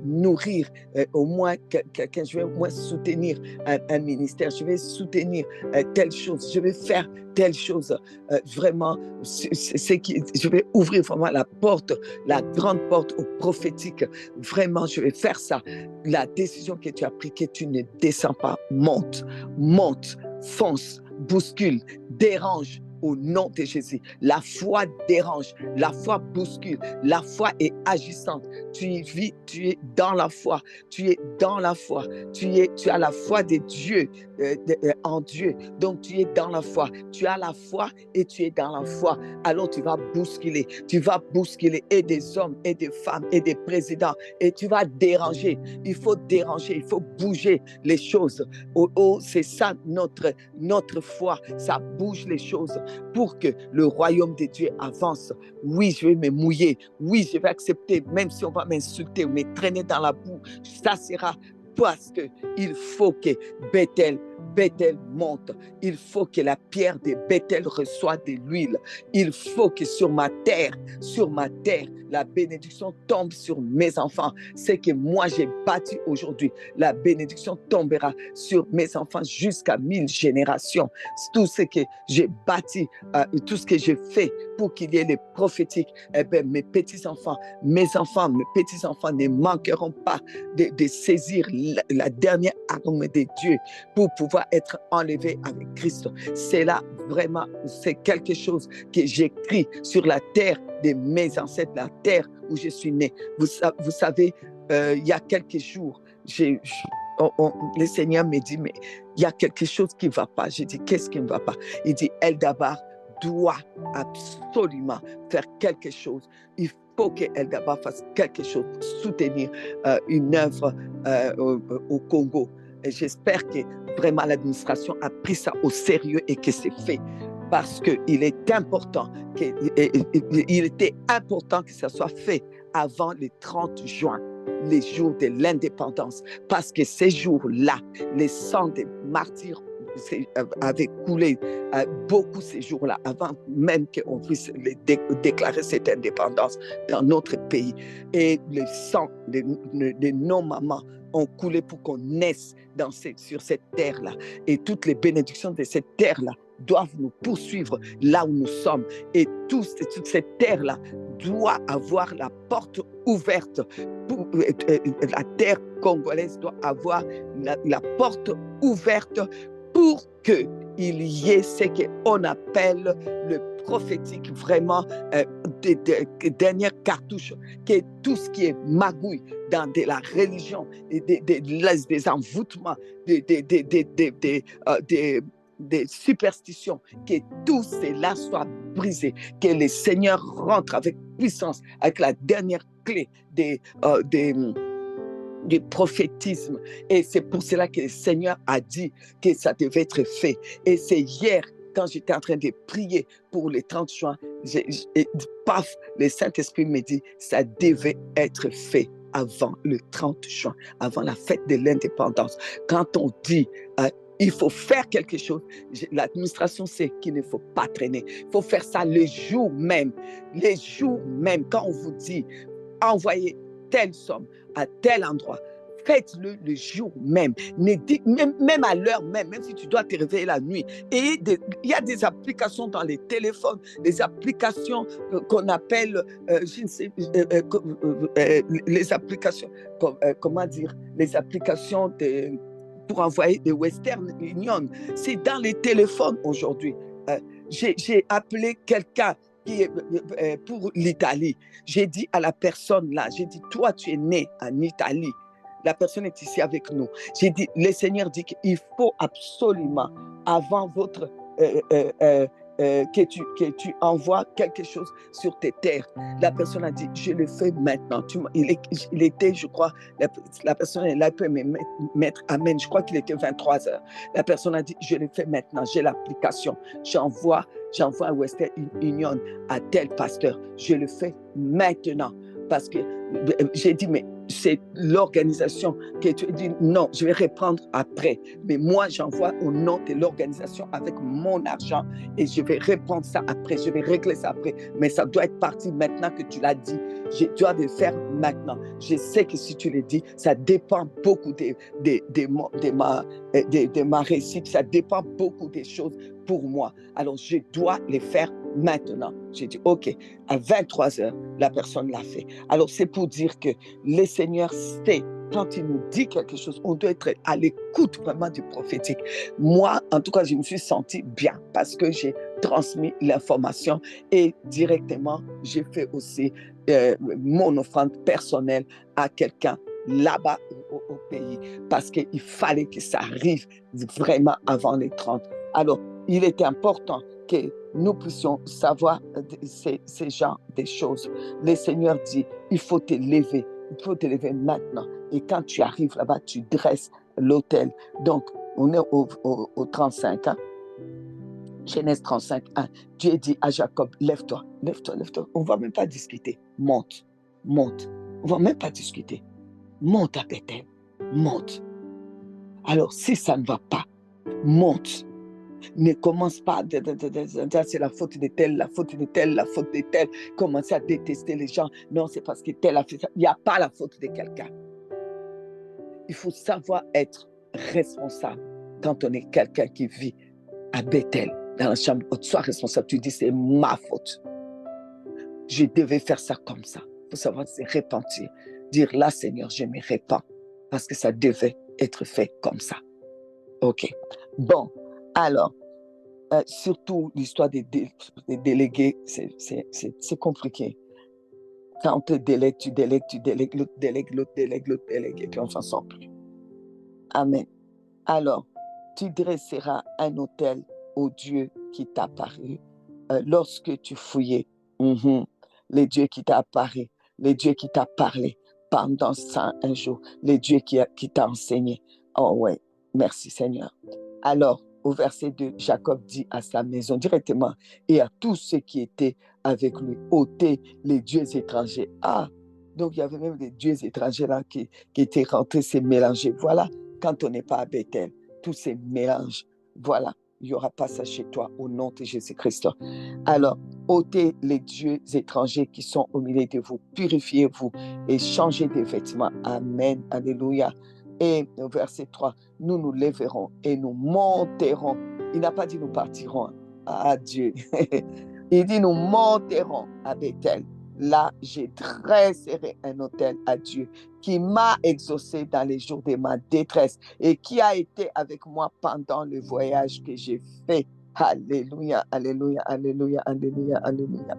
A: nourrir au moins quelqu'un, je vais au moins soutenir un ministère, je vais soutenir telle chose, je vais faire telle chose. Vraiment, je vais ouvrir vraiment la porte, la grande porte au prophétique. Vraiment, je vais faire ça. La décision que tu as prise, que tu ne descends pas, monte, fonce, bouscule, dérange. Au nom de Jésus, la foi dérange, la foi bouscule, la foi est agissante. Tu es dans la foi, tu es dans la foi, tu as la foi de Dieu, en Dieu. Donc tu es dans la foi, tu as la foi et tu es dans la foi. Alors tu vas bousculer et des hommes et des femmes et des présidents et tu vas déranger. Il faut déranger, il faut bouger les choses. C'est ça notre foi, ça bouge les choses pour que le royaume de Dieu avance. Oui, je vais me mouiller. Oui, je vais accepter, même si on va m'insulter ou me traîner dans la boue. Ça sera parce qu'il faut que Bethel monte. Il faut que la pierre de Bethel reçoive de l'huile. Il faut que sur ma terre, la bénédiction tombe sur mes enfants. C'est que moi j'ai bâti aujourd'hui. La bénédiction tombera sur mes enfants jusqu'à 1000 générations. Tout ce que j'ai bâti, tout ce que j'ai fait pour qu'il y ait les prophétiques, mes petits-enfants, mes petits-enfants ne manqueront pas de saisir la dernière arme de Dieu pour pouvoir être enlevé avec Christ. C'est là vraiment, c'est quelque chose que j'écris sur la terre de mes ancêtres, la terre où je suis né. Vous savez, il y a quelques jours, le Seigneur me dit, mais il y a quelque chose qui ne va pas. J'ai dit, qu'est-ce qui ne va pas? Il dit, Eldabar doit absolument faire quelque chose. Il faut que Eldabar fasse quelque chose pour soutenir une œuvre au Congo. Et j'espère que vraiment l'administration a pris ça au sérieux et que c'est fait. Parce qu'il est important, il était important que ça soit fait avant le 30 juin, les jours de l'indépendance. Parce que ces jours-là, les sangs des martyrs avaient coulé beaucoup ces jours-là, avant même qu'on puisse déclarer cette indépendance dans notre pays. Et le sang de nos mamans ont coulé pour qu'on naisse sur cette terre-là. Et toutes les bénédictions de cette terre-là doivent nous poursuivre là où nous sommes. Et toute cette terre-là doit avoir la porte ouverte. La terre congolaise doit avoir la porte ouverte pour qu'il y ait ce qu'on appelle le prophétique, vraiment dernière cartouche, que tout ce qui est magouille dans de la religion, des envoûtements, des superstitions, que tout cela soit brisé, que le Seigneur rentre avec puissance, avec la dernière clé du prophétisme. Et c'est pour cela que le Seigneur a dit que ça devait être fait. Et c'est hier, quand j'étais en train de prier pour le 30 juin, paf, le Saint-Esprit me dit, ça devait être fait avant le 30 juin, avant la fête de l'indépendance. Quand on dit il faut faire quelque chose, l'administration sait qu'il ne faut pas traîner. Il faut faire ça le jour même. Les jours même, quand on vous dit envoyez telle somme à tel endroit, faites-le le jour même. Même à l'heure même si tu dois te réveiller la nuit. Et il y a des applications dans les téléphones, des applications qu'on appelle, les applications, comment dire, les applications pour envoyer des Western Union. C'est dans les téléphones aujourd'hui. J'ai appelé quelqu'un qui est pour l'Italie. J'ai dit à la personne là, j'ai dit, toi tu es né en Italie. La personne est ici avec nous. J'ai dit, le Seigneur dit qu'il faut absolument, avant votre que tu envoies quelque chose sur tes terres. La personne a dit, je le fais maintenant. Il était, je crois, la personne là peut me mettre amen. Je crois qu'il était 23 heures. La personne a dit, je le fais maintenant. J'ai l'application. J'envoie à Western Union à tel pasteur. Je le fais maintenant. Parce que j'ai dit, mais c'est l'organisation que tu dis, non, je vais répondre après. Mais moi, j'envoie au nom de l'organisation avec mon argent et je vais répondre ça après, je vais régler ça après. Mais ça doit être parti maintenant que tu l'as dit. Je dois le faire maintenant. Je sais que si tu le dis, ça dépend beaucoup de ma réussite, ça dépend beaucoup des choses pour moi. Alors, je dois les faire maintenant. J'ai dit, OK, à 23 heures, la personne l'a fait. Alors, c'est pour dire que le Seigneur sait, quand il nous dit quelque chose, on doit être à l'écoute vraiment du prophétique. Moi, en tout cas, je me suis sentie bien parce que j'ai transmis l'information et directement, j'ai fait aussi mon offrande personnelle à quelqu'un là-bas au pays parce qu'il fallait que ça arrive vraiment avant les 30. Alors, il était important que nous puissions savoir ces genres de choses. Le Seigneur dit, il faut te lever maintenant. Et quand tu arrives là-bas, tu dresses l'autel. Donc, on est au 35, hein? Genèse 35, 1. Dieu dit à Jacob, lève-toi. On ne va même pas discuter. Monte. On ne va même pas discuter. Monte à Bethel. Monte. Alors, si ça ne va pas, monte. Ne commence pas c'est la faute de tel, la faute de tel. Commencer à détester les gens. Non, c'est parce que tel a fait ça. Il n'y a pas la faute de quelqu'un. Il faut savoir être responsable quand on est quelqu'un qui vit à Bethel, dans la chambre haute. Sois responsable. Tu dis, c'est ma faute. Je devais faire ça comme ça. Il faut savoir se repentir. Dire, là, Seigneur, je me repens. Parce que ça devait être fait comme ça. OK. Bon, alors, surtout l'histoire des délégués, c'est compliqué. Quand on te délègue, l'autre délègue, et puis on s'en sort plus. Amen. Alors, tu dresseras un autel au Dieu qui t'a apparu lorsque tu fouillais. Les dieux qui t'a apparu, les dieux qui t'a parlé pendant 101 jours, les dieux qui t'a enseigné. Oh ouais, merci Seigneur. Alors, au verset 2, Jacob dit à sa maison directement et à tous ceux qui étaient avec lui, ôtez les dieux étrangers. Ah, donc il y avait même des dieux étrangers là qui étaient rentrés, s'est mélangés. Voilà, quand on n'est pas à Bethel, tous ces mélanges, voilà, il n'y aura pas ça chez toi au nom de Jésus-Christ. Alors, ôtez les dieux étrangers qui sont au milieu de vous, purifiez-vous et changez de vêtements. Amen, alléluia. Et au verset 3, nous nous lèverons et nous monterons. Il n'a pas dit nous partirons à Dieu. Il dit nous monterons à Bethel. Là, je dresserai un autel à Dieu qui m'a exaucé dans les jours de ma détresse et qui a été avec moi pendant le voyage que j'ai fait. Alléluia, alléluia, alléluia, alléluia, alléluia.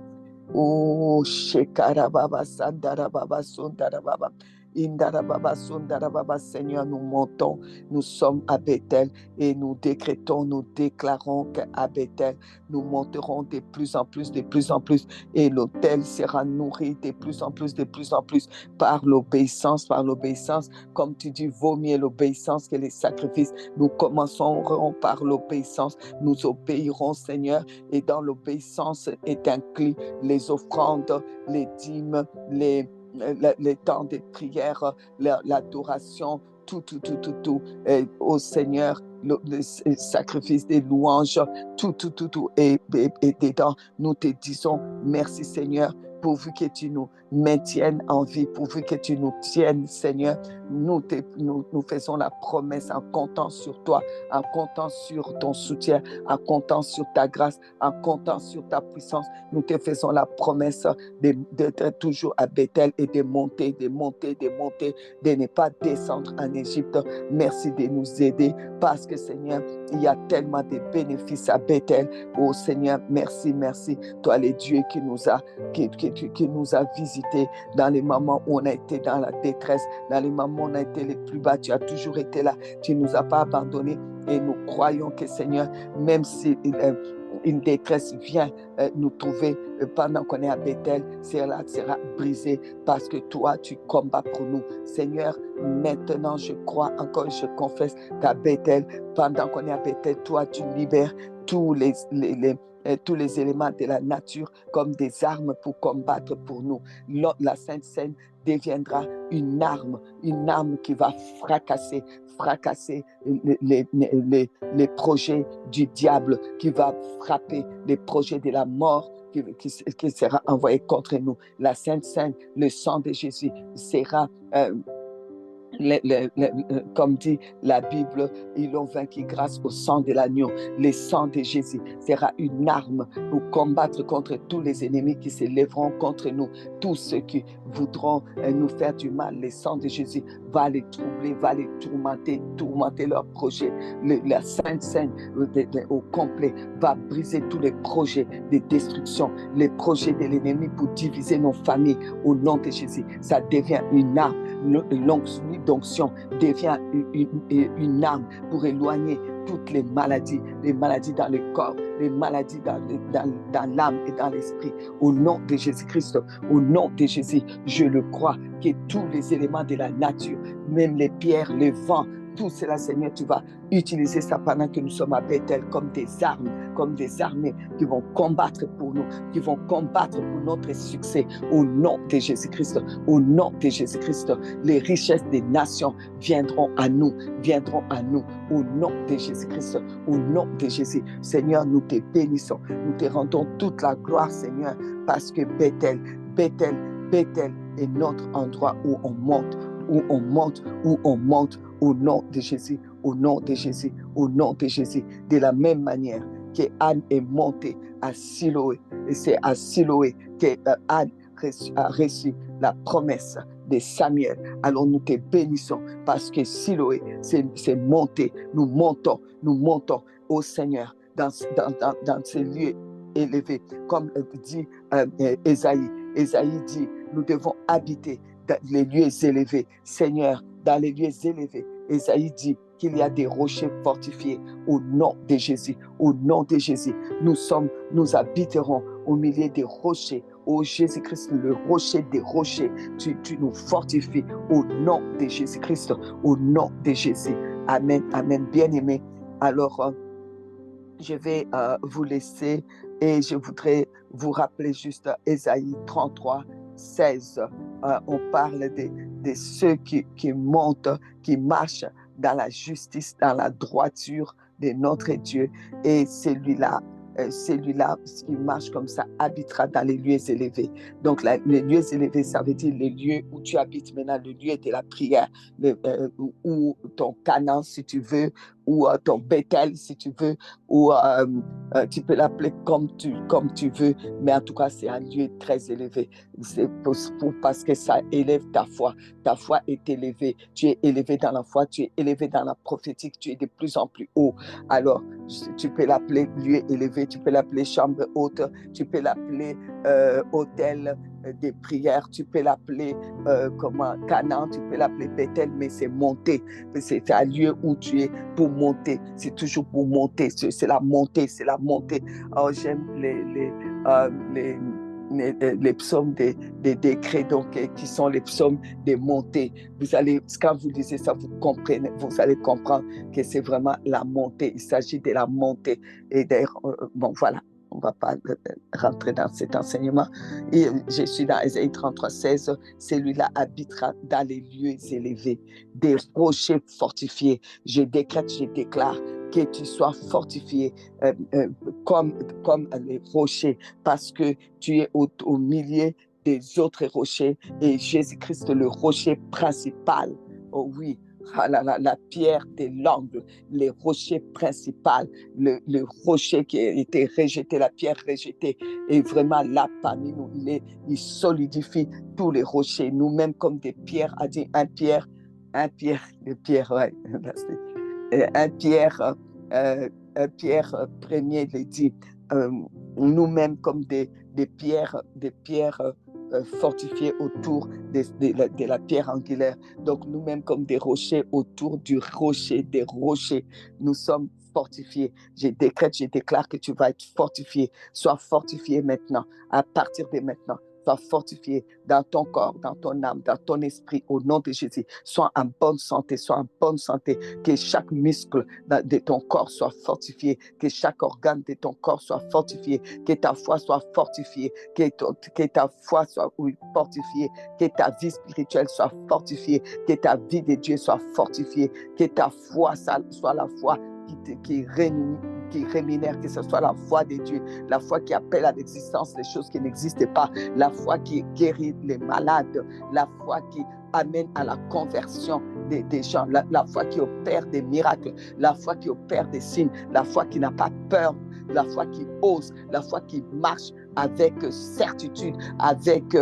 A: Oh, Shekarababa, Sandarababa, Sundarababa. Indarababa, Sundarababa, Seigneur, nous montons, nous sommes à Bethel et nous décrétons, nous déclarons qu'à Bethel, nous monterons de plus en plus et l'autel sera nourri de plus en plus par l'obéissance, comme tu dis, vaut mieux l'obéissance que les sacrifices. Nous commencerons par l'obéissance, nous obéirons, Seigneur, et dans l'obéissance est inclus les offrandes, les dîmes, les temps de prière, l'adoration, tout, au Seigneur, le sacrifice des louanges, tout, et dedans, nous te disons merci Seigneur, pourvu que tu nous maintiennes en vie, pourvu que tu nous tiennes Seigneur, nous faisons la promesse en comptant sur toi, en comptant sur ton soutien, en comptant sur ta grâce, en comptant sur ta puissance, nous te faisons la promesse d'être toujours à Bethel et de monter, de ne pas descendre en Égypte. Merci de nous aider parce que Seigneur, il y a tellement de bénéfices à Bethel. Oh Seigneur, merci. Toi, le Dieu qui nous a visités dans les moments où on a été dans la détresse, dans les moments où on a été les plus bas, tu as toujours été là. Tu ne nous as pas abandonnés et nous croyons que Seigneur, même si une détresse vient nous trouver pendant qu'on est à Bethel, cela sera brisé parce que toi, tu combats pour nous. Seigneur, maintenant, je crois encore, je confesse qu'à Bethel, pendant qu'on est à Bethel, toi, tu libères tous tous les éléments de la nature comme des armes pour combattre pour nous. La Sainte Seine deviendra une arme qui va fracasser les projets du diable, qui va frapper les projets de la mort qui sera envoyé contre nous. La Sainte Seine, le sang de Jésus sera comme dit la Bible, ils l'ont vaincu grâce au sang de l'agneau. Le sang de Jésus sera une arme pour combattre contre tous les ennemis qui se lèveront contre nous. Tous ceux qui voudront nous faire du mal, le sang de Jésus va les troubler, va les tourmenter leurs projets. La Sainte Seine au complet va briser tous les projets de destruction, les projets de l'ennemi pour diviser nos familles au nom de Jésus. Ça devient une arme. L'onction devient une arme pour éloigner toutes les maladies dans le corps, les maladies dans l'âme et dans l'esprit. Au nom de Jésus-Christ, au nom de Jésus, je le crois, que tous les éléments de la nature, même les pierres, le vent, tout cela, Seigneur, tu vas utiliser ça pendant que nous sommes à Bethel comme des armes, comme des armées qui vont combattre pour nous, qui vont combattre pour notre succès. Au nom de Jésus-Christ, au nom de Jésus-Christ, les richesses des nations viendront à nous, au nom de Jésus-Christ, au nom de Jésus. Seigneur, nous te bénissons, nous te rendons toute la gloire, Seigneur, parce que Bethel est notre endroit où on monte, au nom de Jésus, au nom de Jésus, au nom de Jésus. De la même manière que Anne est montée à Siloé, et c'est à Siloé que Anne a reçu la promesse de Samuel. Alors nous te bénissons parce que Siloé, c'est monter. Nous montons au Seigneur dans ces lieux élevés. Comme dit Ésaïe. Ésaïe dit, nous devons habiter dans les lieux élevés. Seigneur, dans les lieux élevés, Ésaïe dit qu'il y a des rochers fortifiés au nom de Jésus. Au nom de Jésus, nous habiterons au milieu des rochers. Ô Jésus-Christ, le rocher des rochers, tu nous fortifies au nom de Jésus-Christ, au nom de Jésus. Amen, amen. Bien-aimés, alors je vais vous laisser et je voudrais vous rappeler juste Ésaïe 33, 16. On parle de ceux qui montent, qui marchent dans la justice, dans la droiture de notre Dieu. Et celui-là qui marche comme ça, habitera dans les lieux élevés. Donc, les lieux élevés, ça veut dire les lieux où tu habites maintenant, le lieu de la prière, ou ton Canaan, si tu veux, ou ton Bethel, si tu veux, ou tu peux l'appeler comme tu veux, mais en tout cas, c'est un lieu très élevé. C'est parce que ça élève ta foi. Ta foi est élevée. Tu es élevé dans la foi, tu es élevé dans la prophétique, tu es de plus en plus haut. Alors, tu peux l'appeler lieu élevé, tu peux l'appeler chambre haute, tu peux l'appeler hôtel des prières, tu peux l'appeler Canaan, tu peux l'appeler Bethel, mais c'est monter. C'est un lieu où tu es pour monter. C'est toujours pour monter. C'est la montée. Oh, j'aime les psaumes des décrets, donc, qui sont les psaumes des montées. Quand vous lisez ça, vous allez comprendre que c'est vraiment la montée. Il s'agit de la montée. Et d'ailleurs, bon, voilà, on ne va pas rentrer dans cet enseignement. Et je suis dans Ésaïe 33, 16. Celui-là habitera dans les lieux élevés, des rochers fortifiés. Je décrète, je déclare que tu sois fortifié comme les rochers, parce que tu es au milieu des autres rochers et Jésus-Christ, le rocher principal. Oh oui, la pierre de l'angle, les rochers principaux, le rocher qui a été rejeté, la pierre rejetée, est vraiment là parmi nous. Il solidifie tous les rochers, nous-mêmes comme des pierres, a dit un pierre, ouais. Un Pierre premier le dit, nous-mêmes comme des pierres fortifiés autour de la pierre angulaire. Donc nous-mêmes comme des rochers autour du rocher, des rochers, nous sommes fortifiés. Je décrète, je déclare que tu vas être fortifié. Sois fortifié maintenant, à partir de maintenant. Sois fortifié dans ton corps, dans ton âme, dans ton esprit, au nom de Jésus. Sois en bonne santé, sois en bonne santé. Que chaque muscle de ton corps soit fortifié, que chaque organe de ton corps soit fortifié, que ta foi soit fortifiée, que ta foi soit fortifiée, que ta vie spirituelle soit fortifiée, que ta vie de Dieu soit fortifiée, que ta foi soit la foi qui rémunère, que ce soit la foi de Dieu, la foi qui appelle à l'existence les choses qui n'existent pas, la foi qui guérit les malades, la foi qui amène à la conversion des gens, la foi qui opère des miracles, la foi qui opère des signes, la foi qui n'a pas peur, la foi qui ose, la foi qui marche avec certitude, avec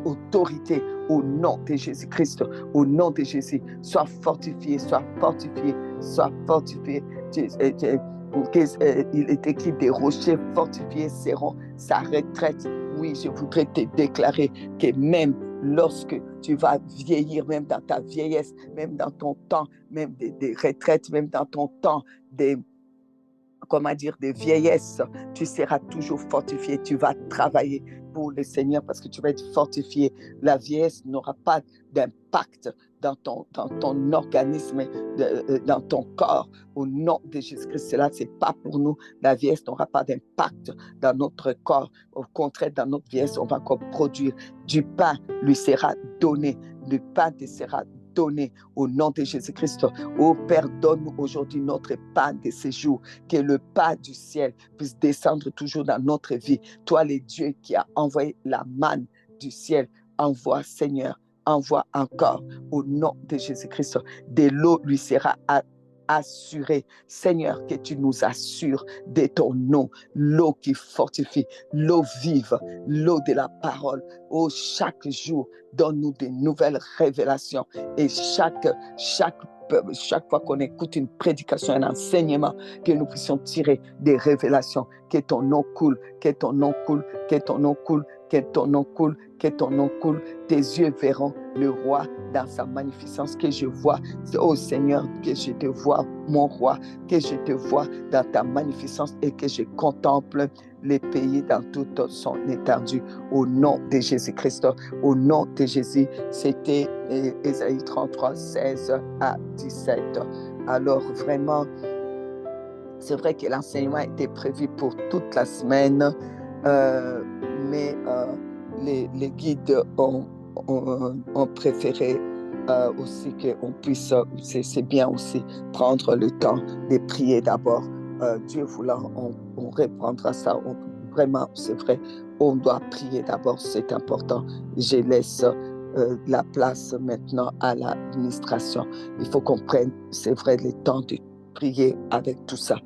A: autorité, au nom de Jésus-Christ, au nom de Jésus. Sois fortifié, sois fortifié, sois fortifié. Il est écrit: des rochers fortifiés seront sa retraite. Oui, je voudrais te déclarer que même lorsque tu vas vieillir, même dans ta vieillesse, même dans ton temps, même des retraites, même dans ton temps de vieillesse, tu seras toujours fortifié. Tu vas travailler pour le Seigneur parce que tu vas être fortifié. La vieillesse n'aura pas d'impact dans ton organisme, dans ton corps. Au nom de Jésus-Christ, cela, c'est pas pour nous. La vieillesse n'aura pas d'impact dans notre corps. Au contraire, dans notre vieillesse, on va encore produire. Du pain lui sera donné. Le pain te sera donné au nom de Jésus-Christ. Oh Père, donne-nous aujourd'hui notre pain de ce jour, que le pain du ciel puisse descendre toujours dans notre vie. Toi, le Dieu qui a envoyé la manne du ciel, envoie, Seigneur, envoie encore au nom de Jésus-Christ. De l'eau lui sera assurée. Seigneur, que tu nous assures de ton nom, l'eau qui fortifie, l'eau vive, l'eau de la parole. Oh, chaque jour, donne-nous de nouvelles révélations et chaque fois qu'on écoute une prédication, un enseignement, que nous puissions tirer des révélations. Que ton nom coule, que ton nom coule, que ton nom coule, que ton nom coule, que ton nom coule. Tes yeux verront le roi dans sa magnificence. Que je vois, oh Seigneur, que je te vois, mon roi, que je te vois dans ta magnificence et que je contemple les pays dans toute son étendue. Au nom de Jésus-Christ, au nom de Jésus. C'était Ésaïe 33, 16 à 17. Alors vraiment, c'est vrai que l'enseignement était prévu pour toute la semaine, mais les guides ont préféré aussi qu'on puisse, c'est bien aussi, prendre le temps de prier d'abord. Dieu voulant, on reprendra ça. Vraiment, c'est vrai, on doit prier d'abord, c'est important. Je laisse la place maintenant à l'administration. Il faut qu'on prenne, c'est vrai, le temps de prier avec tout ça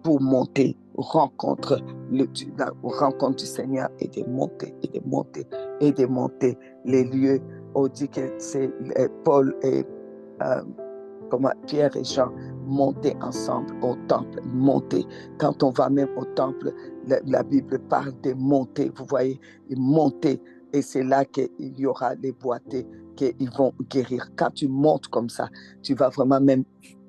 A: pour monter, rencontre du Seigneur et de monter les lieux. On dit que c'est Paul et Pierre et Jean montaient ensemble au temple, monter. Quand on va même au temple, la Bible parle de monter, vous voyez, monter. Et c'est là qu'il y aura les boiteux qui vont guérir. Quand tu montes comme ça, tu vas vraiment même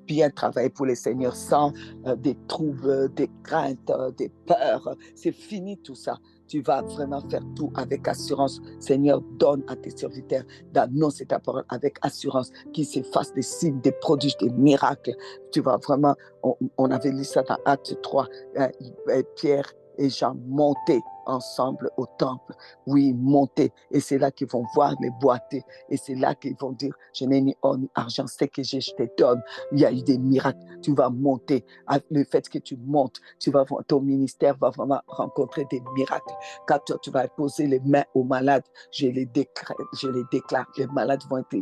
A: bien travailler pour le Seigneur sans des troubles, des craintes, des peurs. C'est fini tout ça. Tu vas vraiment faire tout avec assurance. Seigneur, donne à tes serviteurs d'annoncer ta parole avec assurance, qu'ils se fassent des signes, des prodiges, des miracles. Tu vas vraiment, on avait lu ça dans Acte 3, Pierre et Jean montaient ensemble au temple. Oui, monter. Et c'est là qu'ils vont voir les boiteux. Et c'est là qu'ils vont dire, je n'ai ni or ni argent, c'est que je te donne. Il y a eu des miracles. Tu vas monter. Le fait que tu montes, ton ministère va vraiment rencontrer des miracles. Quand toi, tu vas poser les mains aux malades, je les déclare, les malades vont être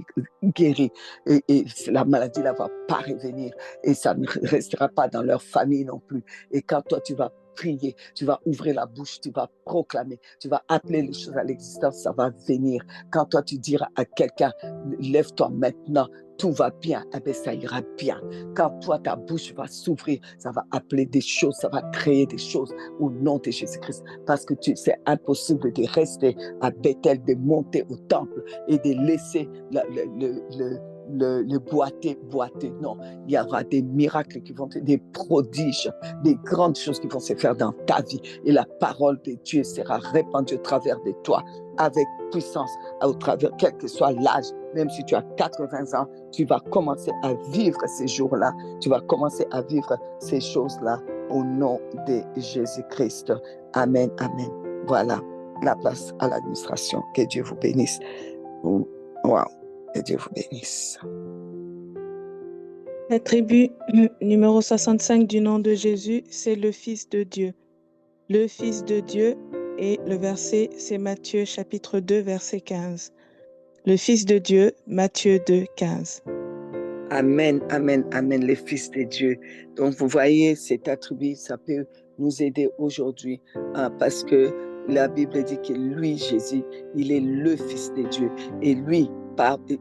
A: guéris. Et la maladie ne va pas revenir. Et ça ne restera pas dans leur famille non plus. Et quand toi, tu vas prier, tu vas ouvrir la bouche, tu vas proclamer, tu vas appeler les choses à l'existence, ça va venir. Quand toi tu diras à quelqu'un, lève-toi maintenant, tout va bien, eh bien ça ira bien. Quand toi ta bouche va s'ouvrir, ça va appeler des choses, ça va créer des choses au nom de Jésus-Christ. Parce que c'est impossible de rester à Bethel, de monter au temple et de laisser le boiter. Non, il y aura des miracles qui vont être des prodiges, des grandes choses qui vont se faire dans ta vie. Et la parole de Dieu sera répandue au travers de toi avec puissance, au travers, quel que soit l'âge. Même si tu as 80 ans, tu vas commencer à vivre ces jours-là. Tu vas commencer à vivre ces choses-là au nom de Jésus-Christ. Amen, amen. Voilà, la place à l'administration. Que Dieu vous bénisse. Wow. Que Dieu vous bénisse.
B: La tribu numéro 65 du nom de Jésus, c'est le Fils de Dieu. Le Fils de Dieu, et le verset, c'est Matthieu chapitre 2, verset 15. Le Fils de Dieu, Matthieu 2, 15.
A: Amen, amen, amen, les fils de Dieu. Donc, vous voyez, cet attribut, ça peut nous aider aujourd'hui parce que la Bible dit que lui, Jésus, il est le Fils de Dieu. Et lui,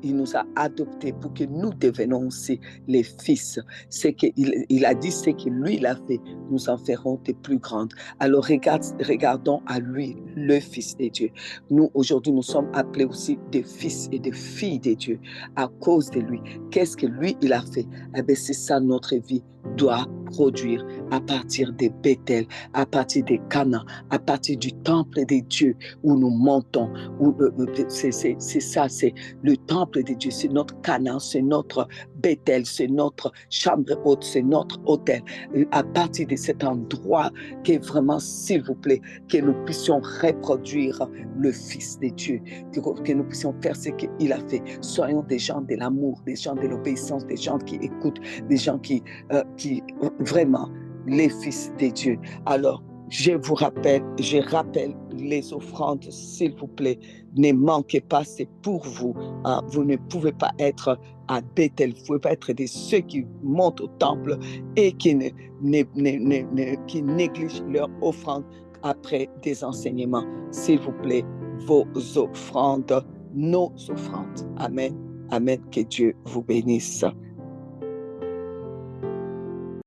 A: il nous a adoptés pour que nous devenions aussi les fils. C'est qu'il a dit ce que lui, il a fait, nous en ferons des plus grandes. Alors, regardons à lui, le Fils de Dieu. Nous, aujourd'hui, nous sommes appelés aussi des fils et des filles de Dieu à cause de lui. Qu'est-ce que lui, il a fait? Eh bien, c'est ça notre vie doit produire à partir de Bethel, à partir de Canaan, à partir du temple de Dieu où nous montons. C'est ça, c'est le temple de Dieu, c'est notre Canaan, c'est notre Bethel, c'est notre chambre haute, c'est notre hôtel. À partir de cet endroit, que vraiment, s'il vous plaît, que nous puissions reproduire le Fils de Dieu, que nous puissions faire ce qu'il a fait. Soyons des gens de l'amour, des gens de l'obéissance, des gens qui écoutent, des gens qui vraiment, les fils de Dieu. Alors, je rappelle les offrandes, s'il vous plaît, ne manquez pas, c'est pour vous. Vous ne pouvez pas être à Bethel, vous ne pouvez pas être de ceux qui montent au temple et qui négligent leur offrande après des enseignements. S'il vous plaît, vos offrandes, nos offrandes. Amen. Amen. Que Dieu vous bénisse.